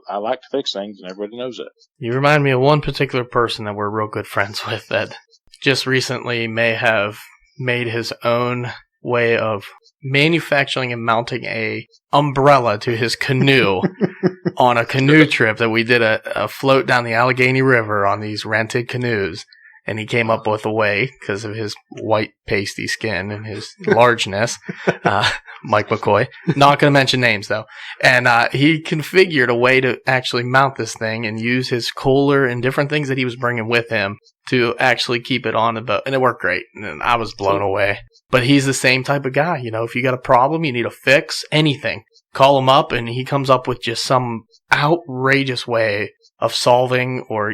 E: I like to fix things, and everybody knows that.
C: You remind me of one particular person that we're real good friends with that just recently may have made his own way of manufacturing and mounting a umbrella to his canoe on a canoe trip that we did a float down the Allegheny River on these rented canoes. And he came up with a way, because of his white pasty skin and his largeness, Mike McCoy, not going to mention names though, and he configured a way to actually mount this thing and use his Kohler and different things that he was bringing with him to actually keep it on the boat, and it worked great, and I was blown away. But he's the same type of guy, if you got a problem, you need a fix, anything, call him up, and he comes up with just some outrageous way of solving or,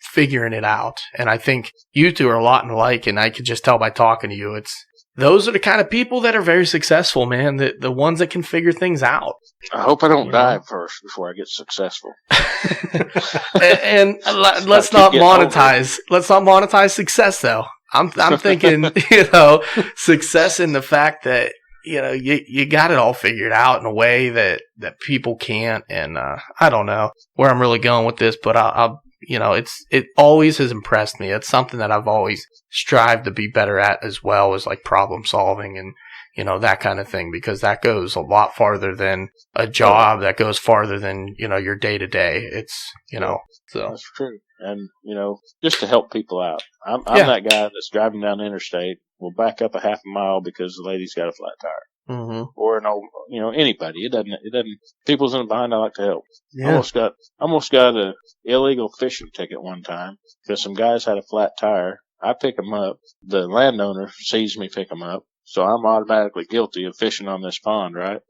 C: figuring it out. And I think you two are a lot alike, and I could just tell by talking to you, those are the kind of people that are very successful, man, the ones that can figure things out.
E: I hope I don't die first before I get successful.
C: and let's not monetize success though. I'm thinking, success in the fact that, you got it all figured out in a way that people can't. And, I don't know where I'm really going with this, but it always has impressed me. It's something that I've always strived to be better at as well, as like problem solving and, that kind of thing, because that goes a lot farther than a job. That goes farther than, your day to day. It's, so.
E: That's true. And, just to help people out. I'm that guy that's driving down the interstate, will back up a half a mile because the lady's got a flat tire.
C: Mm-hmm.
E: Or an old, anybody. It doesn't, people's in a bind, I like to help.
D: Yeah.
E: Almost got a illegal fishing ticket one time because some guys had a flat tire. I pick them up. The landowner sees me pick them up. So I'm automatically guilty of fishing on this pond, right?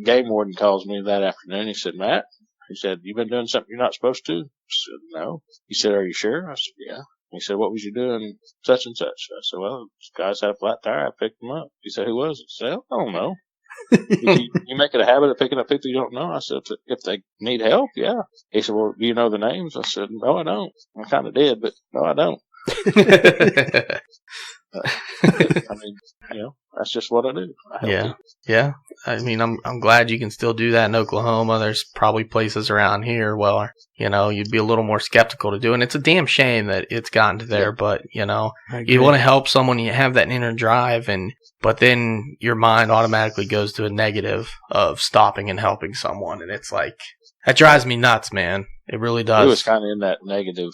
E: Game warden calls me that afternoon. He said, Matt, you been doing something you're not supposed to? I said, no. He said, are you sure? I said, yeah. He said, what was you doing such and such? I said, well, this guy's had a flat tire. I picked him up. He said, who was it? I said, I don't know. You make it a habit of picking up people you don't know? I said, if they need help, yeah. He said, well, do you know the names? I said, no, I don't. I kind of did, but no, I don't. That's just what I do.
C: Yeah. I mean, I'm glad you can still do that in Oklahoma. There's probably places around here where, you know, you'd be a little more skeptical to do. And it's a damn shame that it's gotten to there. But, you know, you want to help someone, you have that inner drive, but then your mind automatically goes to a negative of stopping and helping someone. And it's like, that drives me nuts, man. It really does.
E: It was kind of in that negative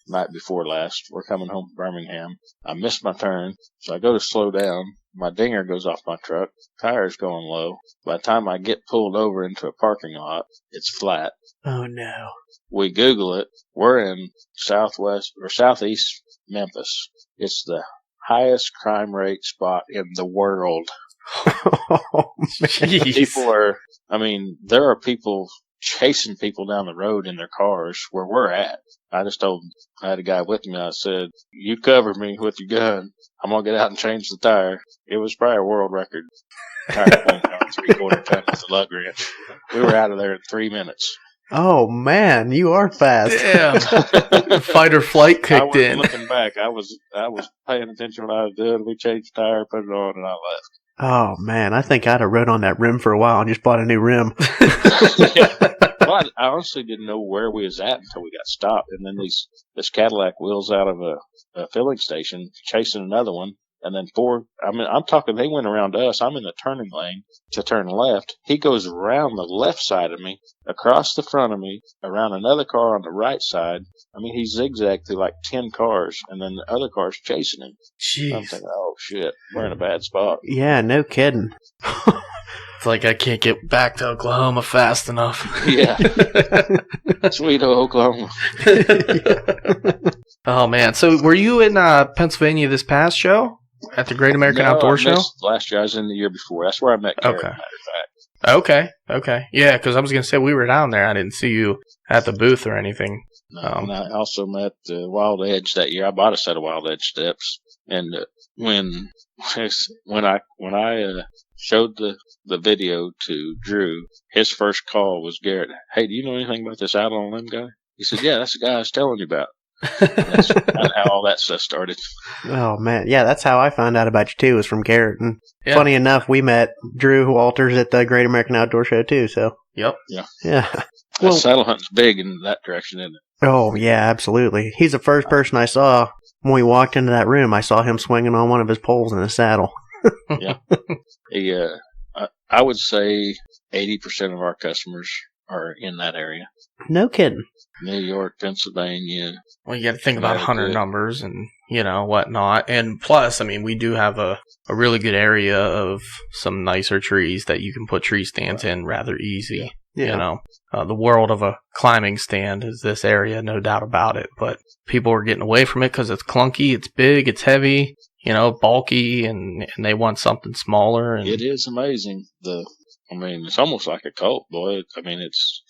E: night before last. We're coming home from Birmingham. I missed my turn, so I go to slow down. My dinger goes off my truck. Tire's going low. By the time I get pulled over into a parking lot, it's flat.
D: Oh, no.
E: We Google it. We're in southeast Memphis. It's the highest crime rate spot in the world.
D: Oh, man.
E: There are people chasing people down the road in their cars where we're at. I had a guy with me. I said, "You cover me with your gun. I'm going to get out and change the tire." It was probably a world record. Tire pulling down 3/4 ton with a lug wrench. We were out of there in 3 minutes.
D: Oh, man, you are fast.
C: Damn. Fight or flight
E: I
C: kicked
E: wasn't
C: in.
E: looking back. I was paying attention to what I was doing. We changed the tire, put it on, and I left.
D: Oh, man, I think I'd have rode on that rim for a while and just bought a new rim.
E: Well, I honestly didn't know where we was at until we got stopped, and then this Cadillac wheels out of a filling station, chasing another one, and then I'm talking, they went around us. I'm in the turning lane to turn left. He goes around the left side of me, across the front of me, around another car on the right side. I mean, he zigzagged through like 10 cars, and then the other car's chasing him.
C: Jeez.
E: I'm thinking, oh shit, we're in a bad spot.
D: Yeah, no kidding.
C: It's like I can't get back to Oklahoma fast enough.
E: Yeah. Sweet Oklahoma.
C: Oh, man. So were you in Pennsylvania this past show? At the Great American Outdoor Show?
E: Last year. I was in the year before. That's where I met Garrett,
C: Okay.
E: matter of fact.
C: Okay. Yeah, because I was going to say we were down there. I didn't see you at the booth or anything.
E: No, and I also met Wild Edge that year. I bought a set of Wild Edge steps, and when I showed the video to Drew, his first call was Garrett. "Hey, do you know anything about this Outlaw Limb guy?" He said, "Yeah, that's the guy I was telling you about." That's kind of how all that stuff started.
D: Oh, man. Yeah, that's how I found out about you, too, was from Garrett. And
C: Yeah.
D: funny enough, we met Drew Walters at the Great American Outdoor Show, too, so.
C: Yep.
D: Yeah.
E: Well, saddle hunting's big in that direction, isn't it?
D: Oh, yeah, absolutely. He's the first person I saw when we walked into that room. I saw him swinging on one of his poles in a saddle.
E: Yeah. I would say 80% of our customers are in that area.
D: No kidding.
E: New York, Pennsylvania.
C: Well, you got to think about hunter numbers and, whatnot. And plus, I mean, we do have a really good area of some nicer trees that you can put tree stands in rather easy.
D: Yeah.
C: The world of a climbing stand is this area, no doubt about it. But people are getting away from it because it's clunky, it's big, it's heavy, bulky, and they want something smaller. And
E: it is amazing. It's almost like a cult, boy. I mean, it's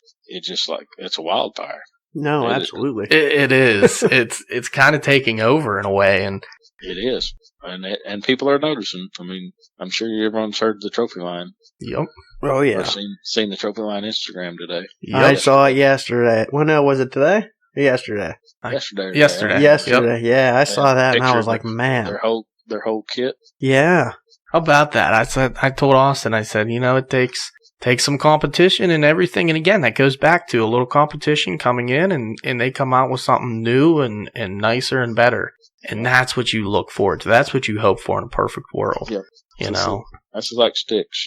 E: just like, it's a wildfire.
D: No, absolutely.
C: It is. It's kind of taking over in a way, and
E: it is, and people are noticing. I mean, I'm sure everyone's heard the trophy line.
C: Yep.
D: Oh yeah.
E: I've seen the trophy line Instagram today.
C: Yep.
D: I saw it yesterday. Well, no, was it today? Yesterday.
E: Yesterday.
C: Yep.
D: Yeah, I saw that and I was like, man.
E: Their whole kit.
D: Yeah.
C: How about that? I told Austin, I said, it takes some competition and everything. And again, that goes back to a little competition coming in and they come out with something new and nicer and better. And that's what you look forward to. That's what you hope for in a perfect world.
E: Yep. That's just like sticks,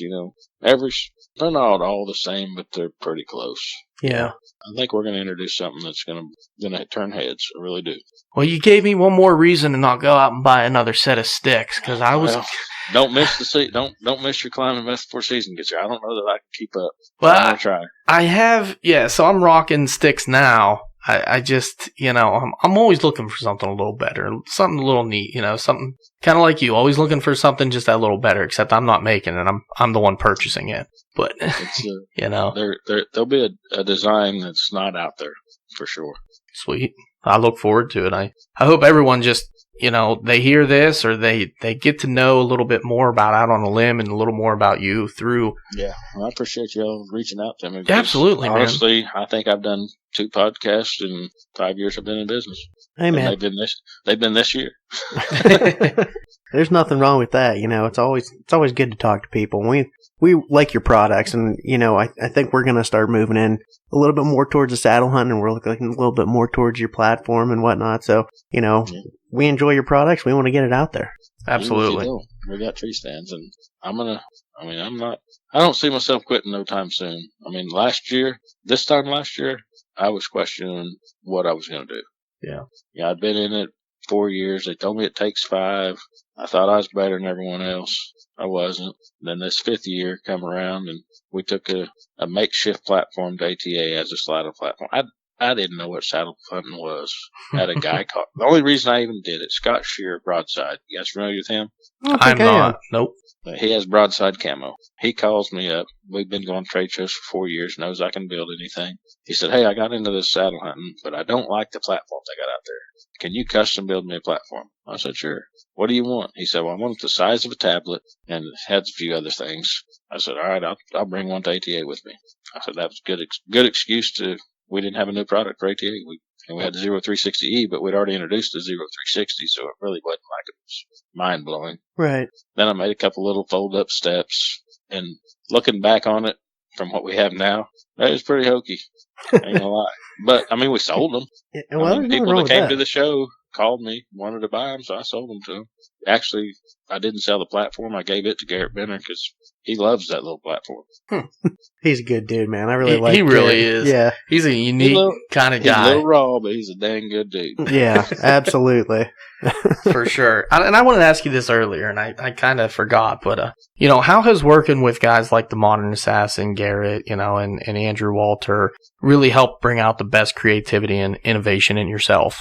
E: they're not all the same, but they're pretty close.
D: Yeah.
E: I think we're going to introduce something that's going to turn heads. I really do.
C: Well, you gave me one more reason to not go out and buy another set of sticks because I was.
E: Well, don't miss the season. Don't miss your climbing best before season gets here. I don't know that I can keep up.
C: Well,
E: I'm gonna try.
C: I have, so I'm rocking sticks now. I just, I'm always looking for something a little better, something a little neat, something kind of like you, always looking for something just that little better. Except I'm not making it; I'm the one purchasing it. But
E: it's, there'll be a design that's not out there for sure.
C: Sweet. I look forward to it. I hope everyone just, they hear this or they get to know a little bit more about Out on a Limb and a little more about you through.
E: Yeah, well, I appreciate y'all reaching out to me.
C: Absolutely,
E: honestly,
C: man.
E: I think I've done 2 podcasts in 5 years I've been in business.
D: Hey, man.
E: They've been this year.
D: There's nothing wrong with that. It's always good to talk to people. we like your products, and I think we're gonna start moving in a little bit more towards the saddle hunt, and we're looking a little bit more towards your platform and whatnot. So we enjoy your products. We want to get it out there.
C: Absolutely.
E: We got tree stands, and I don't see myself quitting no time soon. I mean, this time last year, I was questioning what I was going to do. Yeah, I'd been in it 4 years. They told me it takes 5. I thought I was better than everyone else. I wasn't. Then this 5th year come around, and we took a makeshift platform to ATA as a saddle platform. I didn't know what saddle hunting was. I had a guy call. The only reason I even did it, Scott Shear, broadside. You guys familiar with him?
C: I'm not. Nope.
E: He has broadside camo. He calls me up. We've been going trade shows for 4 years, knows I can build anything. He said, hey, I got into this saddle hunting, but I don't like the platforms I got out there. Can you custom build me a platform? I said, sure. What do you want? He said, well, I want it the size of a tablet and had a few other things. I said, all right, I'll bring one to ATA with me. I said, that was good excuse to, we didn't have a new product for ATA. We had the 0360E, but we'd already introduced the 0360, so it really wasn't like it was mind-blowing.
D: Right.
E: Then I made a couple little fold-up steps, and looking back on it from what we have now, that was pretty hokey. Ain't gonna lie. But, I mean, we sold them. People that came to the show called me, wanted to buy them, so I sold them to them. Actually, I didn't sell the platform. I gave it to Garrett Benner because he loves that little platform.
D: He's a good dude, man. I really like him.
C: He really is.
D: Yeah.
C: He's a unique kind of guy.
E: He's a little raw, but he's a dang good dude.
D: Yeah, absolutely.
C: For sure. And I wanted to ask you this earlier, and I kind of forgot, but, how has working with guys like the Modern Assassin, Garrett, and Andrew Walter really helped bring out the best creativity and innovation in yourself?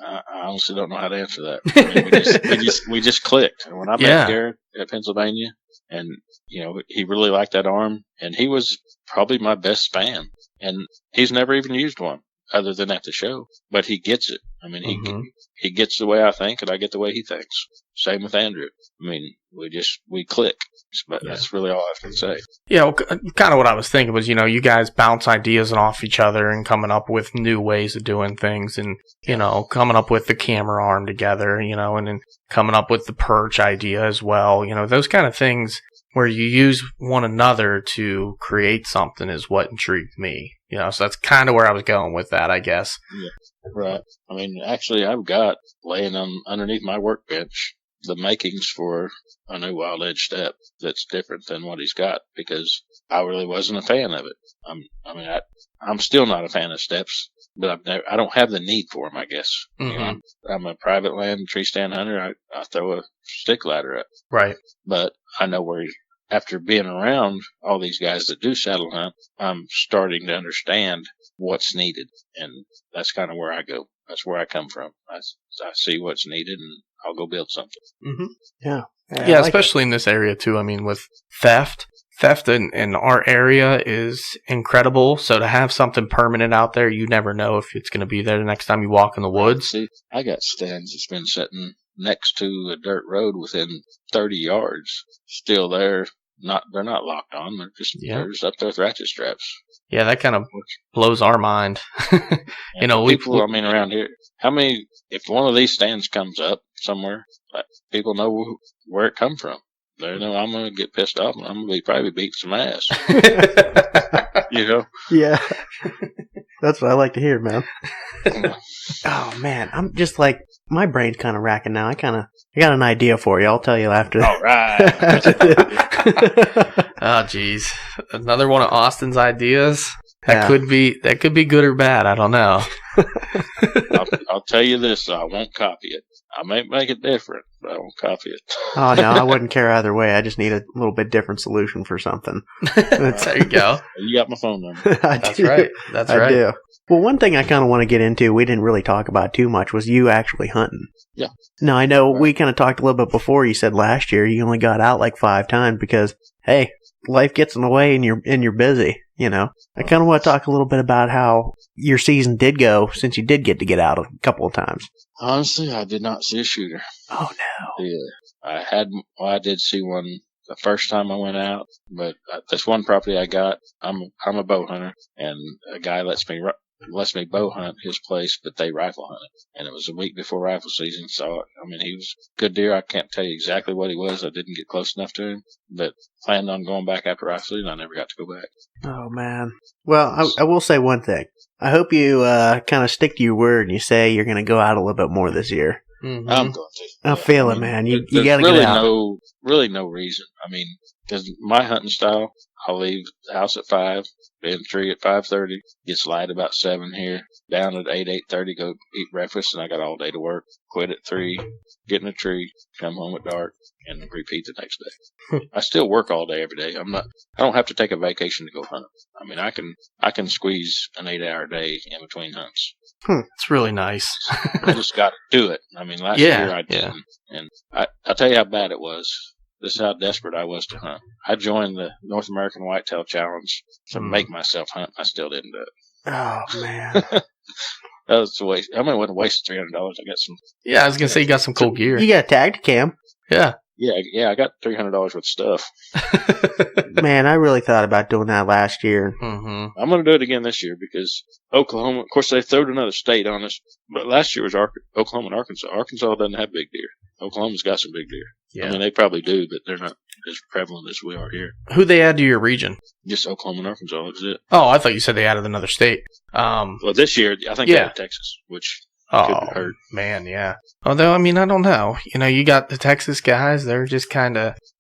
E: I honestly don't know how to answer that. I mean, we just clicked. And when I met Garrett at Pennsylvania, and he really liked that arm, and he was probably my best fan. And he's never even used one other than at the show, but he gets it. I mean, he gets the way I think, and I get the way he thinks. Same with Andrew. I mean, we click. But that's really all I can say.
C: Yeah, well, kind of what I was thinking was, you guys bounce ideas off each other and coming up with new ways of doing things, and, coming up with the camera arm together, and then coming up with the perch idea as well. Those kind of things where you use one another to create something is what intrigued me. So that's kind of where I was going with that, I guess.
E: Yeah, right. I mean, actually, I've got laying underneath my workbench the makings for a new Wild Edge step that's different than what he's got, because I really wasn't a fan of it. I'm still not a fan of steps, but I don't have the need for them, I guess.
C: Mm-hmm.
E: I'm a private land tree stand hunter. I throw a stick ladder up.
C: Right.
E: But I know after being around all these guys that do saddle hunt, I'm starting to understand what's needed. And that's kind of where I go. That's where I come from. I see what's needed, and I'll go build something.
D: Mm-hmm. Yeah.
C: Yeah, especially in this area, too. I mean, with theft in our area is incredible. So to have something permanent out there, you never know if it's going to be there the next time you walk in the woods.
E: See, I got stands that's been sitting next to a dirt road within 30 yards, still there. They're not locked on. They're just up there with ratchet straps.
C: Yeah, that kind of blows our mind.
E: People, around here, if one of these stands comes up somewhere, people know where it come from. They know I'm going to get pissed off, and I'm going to probably beat some ass.
D: Yeah. That's what I like to hear, man. Oh, man. I'm just like, my brain's kind of racking now. I got an idea for you. I'll tell you after.
E: All right.
C: Oh, geez. Another one of Austin's ideas. That could be good or bad. I don't know.
E: I'll tell you this. I won't copy it. I may make it different, but I won't copy it.
D: Oh, no. I wouldn't care either way. I just need a little bit different solution for something.
C: There you go.
E: You got my phone number.
C: That's right. I
D: do. Well, one thing I kind of want to get into, we didn't really talk about too much, was you actually hunting.
E: Yeah.
D: Now, I know we kind of talked a little bit before. You said last year you only got out like 5 times because, hey, life gets in the way and you're busy, I kind of want to talk a little bit about how your season did go since you did get out a couple of times.
E: Honestly, I did not see a shooter.
D: Oh, no.
E: Yeah. I did see one the first time I went out, but this one property I got, I'm a bow hunter, and a guy lets me lets me bow hunt his place, but they rifle hunted. And it was a week before rifle season, so I mean, he was a good deer. I can't tell you exactly what he was. I didn't get close enough to him, but planned on going back after rifle season. I never got to go back.
D: Oh, man. Well, I will say one thing. I hope you kind of stick to your word and you say you're going to go out a little bit more this year.
C: Mm-hmm.
E: I'm going to.
D: I feel it, man. You
E: There's
D: got to
E: really
D: get out.
E: really no reason. I mean, because my hunting style, I'll leave the house at 5, be in the tree at 5:30, gets light about 7 here, down at 8:30, go eat breakfast, and I got all day to work. Quit at 3, get in the tree, come home at dark, and repeat the next day. I still work all day every day. I don't have to take a vacation to go hunt. I mean, I can squeeze an 8-hour day in between hunts.
C: It's really nice.
E: I just got to do it. I mean, last year I didn't. And I'll tell you how bad it was. This is how desperate I was to hunt. I joined the North American Whitetail Challenge to make myself hunt. I still didn't do it.
D: Oh, man.
E: That was a waste. I mean, it wasn't a waste of $300. I got some.
C: Yeah, I was gonna say you got some cool gear.
D: You got a tag cam.
C: Yeah.
E: Yeah, I got $300 worth of stuff.
D: Man, I really thought about doing that last year.
C: Mm-hmm.
E: I'm going to do it again this year because Oklahoma, of course, they threw another state on us. But last year was Oklahoma and Arkansas. Arkansas doesn't have big deer. Oklahoma's got some big deer.
C: Yeah.
E: I mean, they probably do, but they're not as prevalent as we are here.
C: Who they add to your region?
E: Just Oklahoma and Arkansas. That's it.
C: Oh, I thought you said they added another state.
E: Well, this year, I think they added Texas, which could hurt.
C: Man, yeah. Although, I mean, I don't know. You know, you got the Texas guys. They're just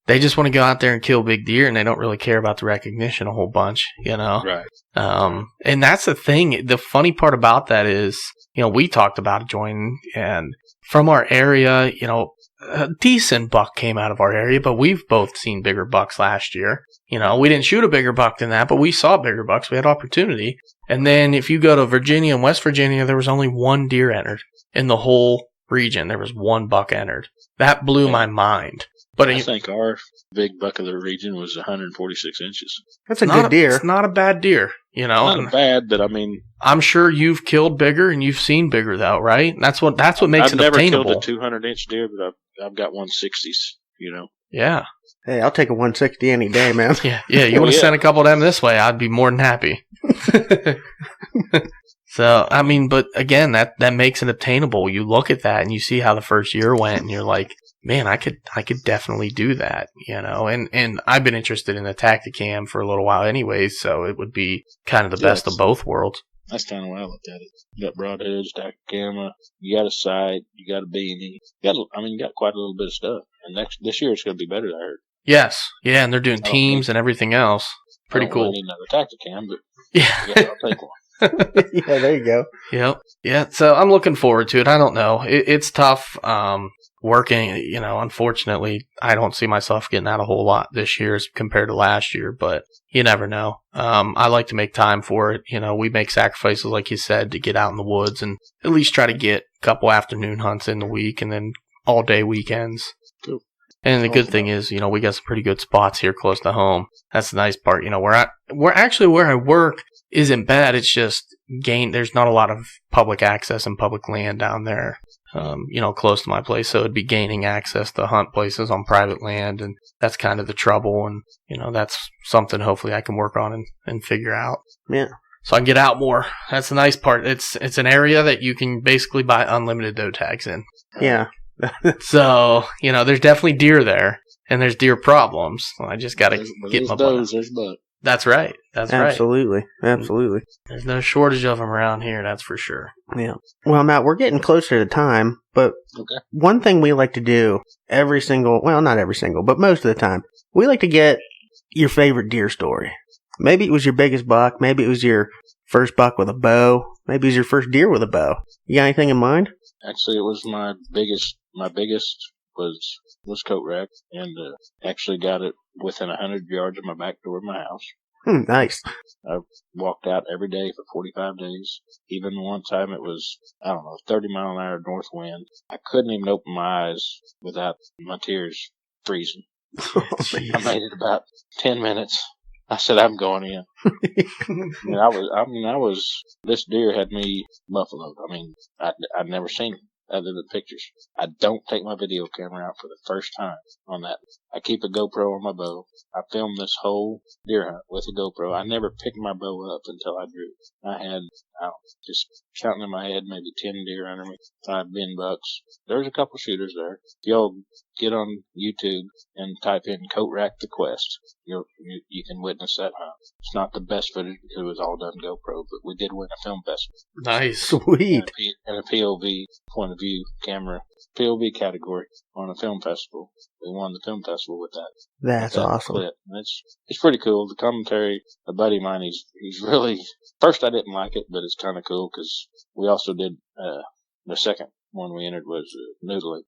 C: they just want to go out there and kill big deer, and they don't really care about the recognition a whole bunch, you know?
E: Right.
C: And that's the thing. The funny part about that is, you know, we talked about joining, and from our area, you know, a decent buck came out of our area, but we've both seen bigger bucks last year. You know, we didn't shoot a bigger buck than that, but we saw bigger bucks. We had opportunity. And then if you go to Virginia and West Virginia, there was only one deer entered in the whole region. There was one buck entered. That blew my mind. But
E: I think our big buck of the region was 146 inches.
D: That's a good deer.
C: It's not a bad deer, you know.
E: Not bad, but I mean,
C: I'm sure you've killed bigger and you've seen bigger though, right? That's what makes it obtainable.
E: I've never killed a 200-inch deer, but I've got 160s, you know.
C: Yeah.
D: Hey, I'll take a 160 any day, man.
C: Yeah. You want to send a couple of them this way? I'd be more than happy. So, I mean, but again, that makes it obtainable. You look at that and you see how the first year went, and you're like, man, I could definitely do that, you know. And I've been interested in the Tacticam for a little while, anyways. So it would be kind of the best of both worlds.
E: That's kind of why I looked at it. You got broadheads, Tacticam, you got a sight, you got a beanie, you got quite a little bit of stuff. And this year it's going to be better, I heard.
C: Yes, yeah, and they're doing teams and everything else. Pretty cool.
E: I don't really need another Tacticam, but
C: yeah,
E: I'll take one.
D: Yeah, there you go.
C: Yep. Yeah, so I'm looking forward to it. I don't know. It's tough working, you know, unfortunately. I don't see myself getting out a whole lot this year as compared to last year, but you never know. I like to make time for it. You know, we make sacrifices, like you said, to get out in the woods and at least try to get a couple afternoon hunts in the week and then all day weekends.
E: Cool.
C: And the good thing is, you know, we got some pretty good spots here close to home. That's the nice part. You know, where I work isn't bad. It's just there's not a lot of public access and public land down there, you know, close to my place. So it'd be gaining access to hunt places on private land. And that's kind of the trouble. And, you know, that's something hopefully I can work on and figure out.
D: Yeah.
C: So I can get out more. That's the nice part. It's an area that you can basically buy unlimited doe tags in.
D: Yeah.
C: So, you know, there's definitely deer there, and there's deer problems. I just got to get my butt.
E: There's buck.
C: That's right. That's
D: Absolutely.
C: right.
D: Absolutely.
C: There's no shortage of them around here, that's for sure.
D: Yeah. Well, Matt, we're getting closer to time, but one thing we like to do not every single, but most of the time, we like to get your favorite deer story. Maybe it was your biggest buck. Maybe it was your first buck with a bow. Maybe it was your first deer with a bow. You got anything in mind?
E: Actually, it was my biggest was coat rack, and actually got it within 100 yards of my back door of my house.
D: Nice.
E: I walked out every day for 45 days. Even one time it was, 30-mile-an-hour north wind. I couldn't even open my eyes without my tears freezing. I made it about 10 minutes. I said, I'm going in. This deer had me buffaloed. I mean, I'd never seen him other than pictures. I don't take my video camera out for the first time on that. I keep a GoPro on my bow. I filmed this whole deer hunt with a GoPro. I never picked my bow up until I drew. I had, just counting in my head, maybe 10 deer under me, 5 bin bucks. There's a couple shooters there. If y'all get on YouTube and type in Coat Rack the Quest, you can witness that hunt. It's not the best footage because it was all done GoPro, but we did win a film festival.
C: Nice.
D: Sweet.
E: In a POV, point of view camera, POV category on a film festival. We won the film festival with that.
D: That's
E: with that
D: awesome.
E: clip. It's pretty cool. The commentary, a buddy of mine, he's really, first I didn't like it, but it's kind of cool because we also did, the second one we entered was noodling,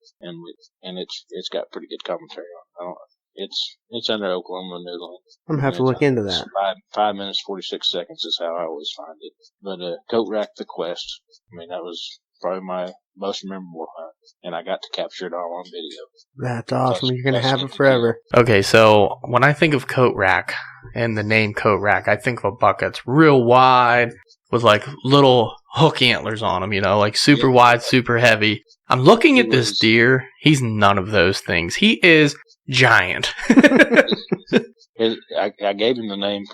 E: and it's got pretty good commentary on it. It's under Oklahoma noodling.
D: I'm gonna have to look into that.
E: 5 minutes, 46 seconds is how I always find it. But, Coat Rack the Quest, I mean, that was probably my most memorable hunt, and I got to capture it all on video.
D: That's awesome. You're gonna
E: That's
D: have
E: it.
D: it forever.
C: Okay, so when I think of coat rack and the name coat rack, I think of a buck that's real wide with like little hook antlers on them, like super wide, super heavy. I'm looking at this deer. He's none of those things. He is giant.
E: I gave him the name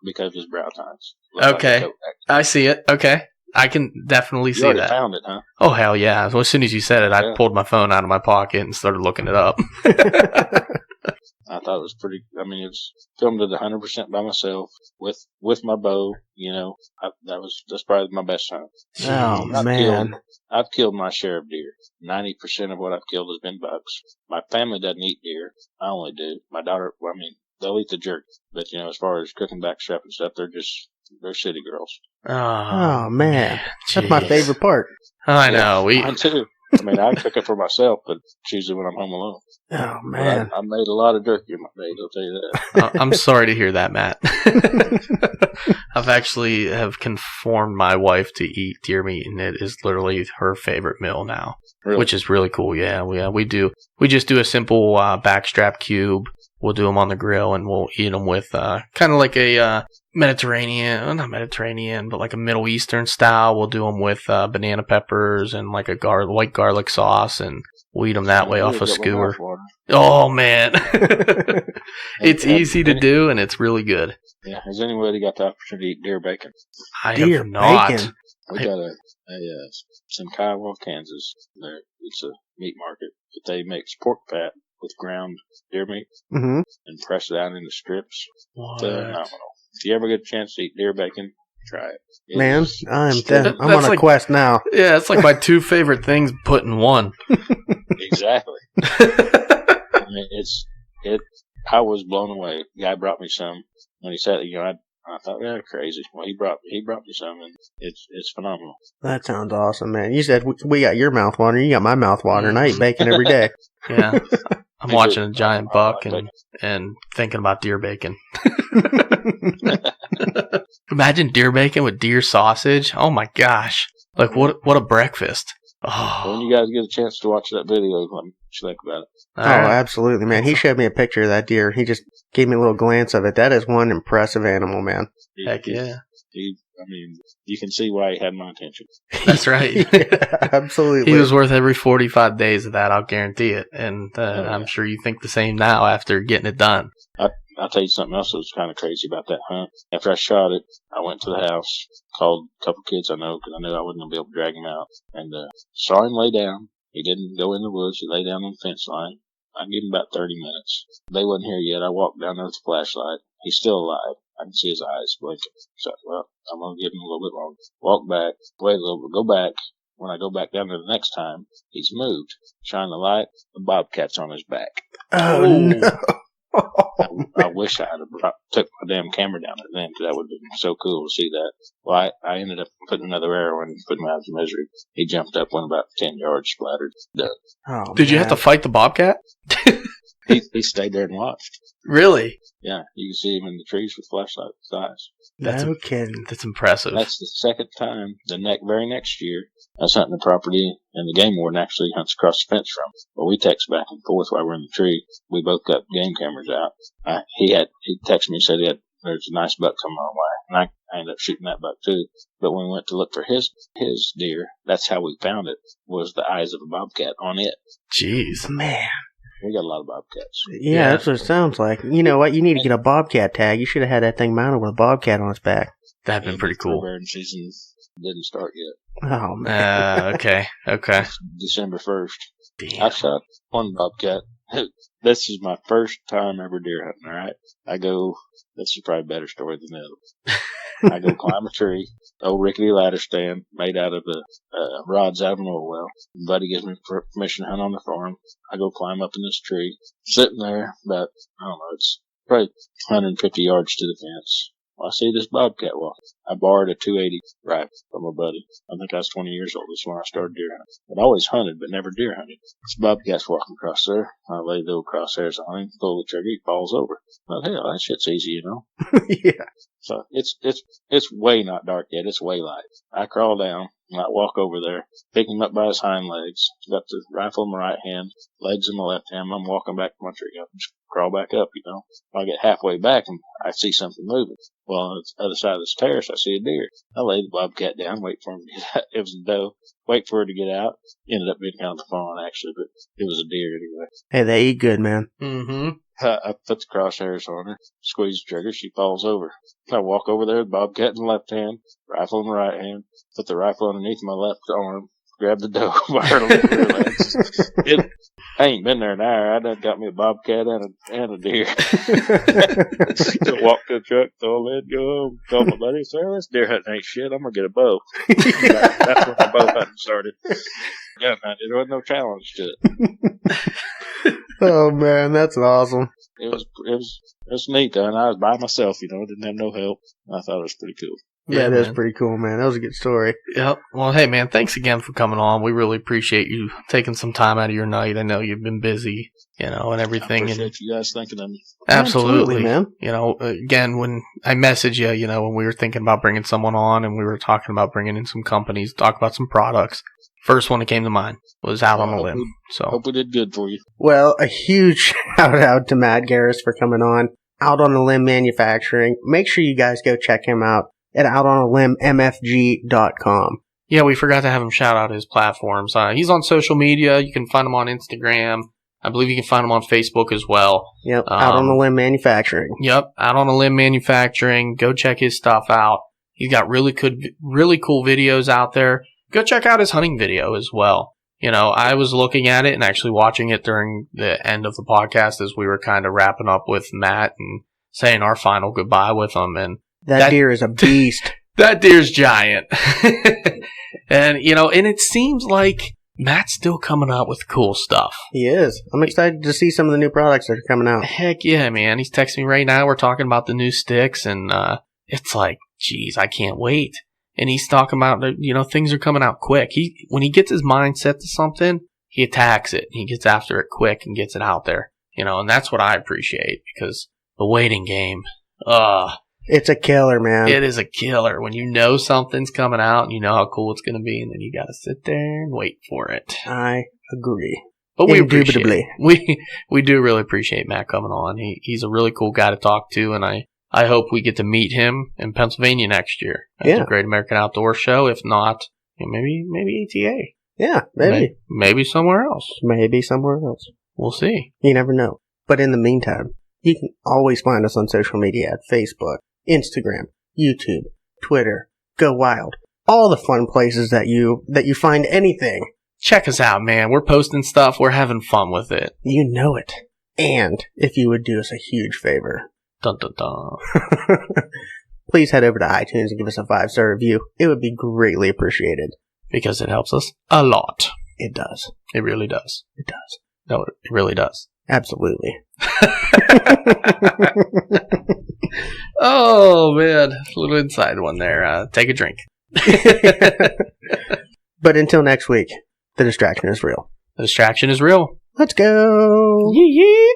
E: because of his brow tines.
C: Okay, I see it. Okay, I can definitely see that.
E: Found it, huh?
C: Oh, hell yeah. Well, as soon as you said it, I pulled my phone out of my pocket and started looking it up.
E: I thought it was pretty, it's filmed it 100% by myself with my bow, that's probably my best hunt.
D: Oh, man.
E: I've killed my share of deer. 90% of what I've killed has been bucks. My family doesn't eat deer. I only do. My daughter, they'll eat the jerky. But, as far as cooking backstrap and stuff, they're city girls.
D: Oh, man. That's my favorite part.
C: I know.
E: Mine too. I cook it for myself, but it's usually when I'm home alone.
D: Oh, man.
E: I made a lot of jerky in my day, I'll tell you that.
C: I'm sorry to hear that, Matt. I've actually have conformed my wife to eat deer meat, and it is literally her favorite meal now, which is really cool. Yeah, we do. We just do a simple backstrap cube. We'll do them on the grill, and we'll eat them with kind of like a Mediterranean, not Mediterranean, but like a Middle Eastern style. We'll do them with banana peppers and like a white garlic sauce, and we'll eat them that way off a skewer. Oh, man. It's easy to do, and it's really good.
E: Yeah. Has anybody got the opportunity to eat deer bacon?
C: I have not.
D: Bacon.
E: We got it's in Kiowa, Kansas. It's a meat market, but they make pork fat with ground deer meat and press it out into strips. Phenomenal. If you ever get a chance to eat deer bacon, try it.
D: Man, I'm on a quest now.
C: Yeah, it's like my two favorite things put in one.
E: Exactly. I was blown away. The guy brought me some when he said, I thought, crazy. Well, he brought me some, and it's phenomenal.
D: That sounds awesome, man. You said we got your mouth watering, you got my mouth watering. I eat bacon every day.
C: Yeah, I'm watching a giant buck and thinking about deer bacon. Imagine deer bacon with deer sausage. Oh my gosh! Like what a breakfast. Oh.
E: When you guys get a chance to watch that video, let me think about it.
D: Absolutely, man. He showed me a picture of that deer. He just gave me a little glance of it. That is one impressive animal, man.
C: Heck yeah.
E: You can see why he had my attention.
C: That's right.
D: Yeah, absolutely.
C: He was worth every 45 days of that, I'll guarantee it. And I'm sure you think the same now after getting it done.
E: I'll tell you something else that was kind of crazy about that hunt. After I shot it, I went to the house, called a couple kids I know, because I knew I wasn't going to be able to drag him out, and saw him lay down. He didn't go in the woods. He lay down on the fence line. I gave him about 30 minutes. They wasn't here yet. I walked down there with a flashlight. He's still alive. I can see his eyes blinking. So, I'm going to give him a little bit longer. Walk back, wait a little bit, go back. When I go back down there the next time, he's moved. Shine the light, the bobcat's on his back.
D: Oh, no.
E: I wish I had took my damn camera down there then, because that would have been so cool to see that. Well, I ended up putting another arrow in and putting him out of misery. He jumped up, went about 10 yards, splattered, done.
D: Oh,
C: Did you have to fight the bobcat?
E: He stayed there and watched.
C: Really?
E: Yeah, you can see him in the trees with flashlight with eyes.
D: No kidding.
C: That's impressive.
E: That's the second time. The very next year, I was hunting the property, and the game warden actually hunts across the fence from us. Well, we text back and forth while we're in the tree. We both got game cameras out. He texted me and said there's a nice buck coming our way, and I ended up shooting that buck too. But when we went to look for his deer, that's how we found it, was the eyes of a bobcat on it.
C: Jeez.
D: Man.
E: We got a lot of bobcats.
D: Yeah, that's what it sounds like. You know what? You need to get a bobcat tag. You should have had that thing mounted with a bobcat on its back.
C: That'd been pretty cool.
E: Bird season didn't start yet.
D: Oh, man.
C: Okay.
E: It's December 1st.
C: Damn.
E: I shot one bobcat. This is my first time ever deer hunting, all right? This is probably a better story than the other. I go climb a tree, old rickety ladder stand made out of the rods out of an oil well. Buddy gives me permission to hunt on the farm. I go climb up in this tree, sitting there about, I don't know, it's probably 150 yards to the fence. Well, I see this bobcat walking. I borrowed a 280 rifle from a buddy. I think I was 20 years old. That's when I started deer hunting. I'd always hunted, but never deer hunted. This bobcat's walking across there. I lay the old crosshairs on him, pull the trigger, he falls over. But hell, that shit's easy, you know?
D: Yeah.
E: So it's way not dark yet. It's way light. I crawl down and I walk over there, pick him up by his hind legs. Got the rifle in my right hand, legs in my left hand. I'm walking back to my tree. I just crawl back up, you know. I get halfway back and I see something moving. Well, on the other side of this terrace, I see a deer. I lay the bobcat down, wait for him to get out. It was a doe. Wait for her to get out. Ended up being kind of a fawn, actually, but it was a deer anyway.
D: Hey, they eat good, man.
C: Mm-hmm.
E: I put the crosshairs on her, squeeze the trigger, she falls over. I walk over there, bobcat in the left hand, rifle in the right hand, put the rifle underneath my left arm, grab the doe by her rear legs. I ain't been there an hour. I done got me a bobcat and a deer. Walk to the truck, throw a lid, go home, call my buddy, say, this deer hunting ain't shit, I'm gonna get a bow. That's when my bow hunting started. Yeah, man, there was no challenge to it.
D: Oh, man, that's awesome.
E: It was neat though, and I was by myself, you know, didn't have no help. I thought it was pretty cool.
C: Yeah,
D: that is
C: man.
D: pretty cool, man. That was a good story.
C: Yep. Well, hey, man, thanks again for coming on. We really appreciate you taking some time out of your night. I know you've been busy, you know, and everything.
E: I appreciate you guys thinking of me.
C: Absolutely,
D: man.
C: You know, again, when I messaged you, you know, when we were thinking about bringing someone on and we were talking about bringing in some companies, talk about some products, first one that came to mind was Out on a Limb. So
E: hope we did good for you.
D: Well, a huge shout out to Matt Garis for coming on. Out on a Limb Manufacturing. Make sure you guys go check him out at outonilimb.mfg.com.
C: Yeah, we forgot to have him shout out his platforms. He's on social media. You can find him on Instagram. I believe you can find him on Facebook as well.
D: Yep, Out on a Limb Manufacturing.
C: Yep, Out on a Limb Manufacturing. Go check his stuff out. He's got really cool videos out there. Go check out his hunting video as well. You know, I was looking at it and actually watching it during the end of the podcast as we were kind of wrapping up with Matt and saying our final goodbye with him. And
D: that deer is a beast.
C: That deer's giant. And, you know, and it seems like Matt's still coming out with cool stuff.
D: He is. I'm excited to see some of the new products that are coming out.
C: Heck yeah, man. He's texting me right now. We're talking about the new sticks, and it's like, geez, I can't wait. And he's talking about, you know, things are coming out quick. When he gets his mind set to something, he attacks it. He gets after it quick and gets it out there. You know, and that's what I appreciate, because the waiting game,
D: it's a killer, man.
C: It is a killer. When you know something's coming out and you know how cool it's going to be, and then you got to sit there and wait for it.
D: I agree.
C: But we
D: Indubitably.
C: We do really appreciate Matt coming on. He's a really cool guy to talk to, and I hope we get to meet him in Pennsylvania next year at the Great American Outdoor Show. If not, you know, maybe ATA.
D: Yeah, maybe.
C: Maybe somewhere else.
D: Maybe somewhere else.
C: We'll see.
D: You never know. But in the meantime, you can always find us on social media at Facebook, Instagram, YouTube, Twitter, Go Wild. All the fun places that you find anything.
C: Check us out, man. We're posting stuff. We're having fun with it.
D: You know it. And if you would do us a huge favor,
C: dun dun dun,
D: please head over to iTunes and give us a 5-star review. It would be greatly appreciated.
C: Because it helps us a lot.
D: It does.
C: It really does.
D: It does.
C: No, it really does.
D: Absolutely.
C: Oh, man. A little inside one there. Take a drink.
D: But until next week, the distraction is real.
C: The distraction is real.
D: Let's go.
C: Yee yee.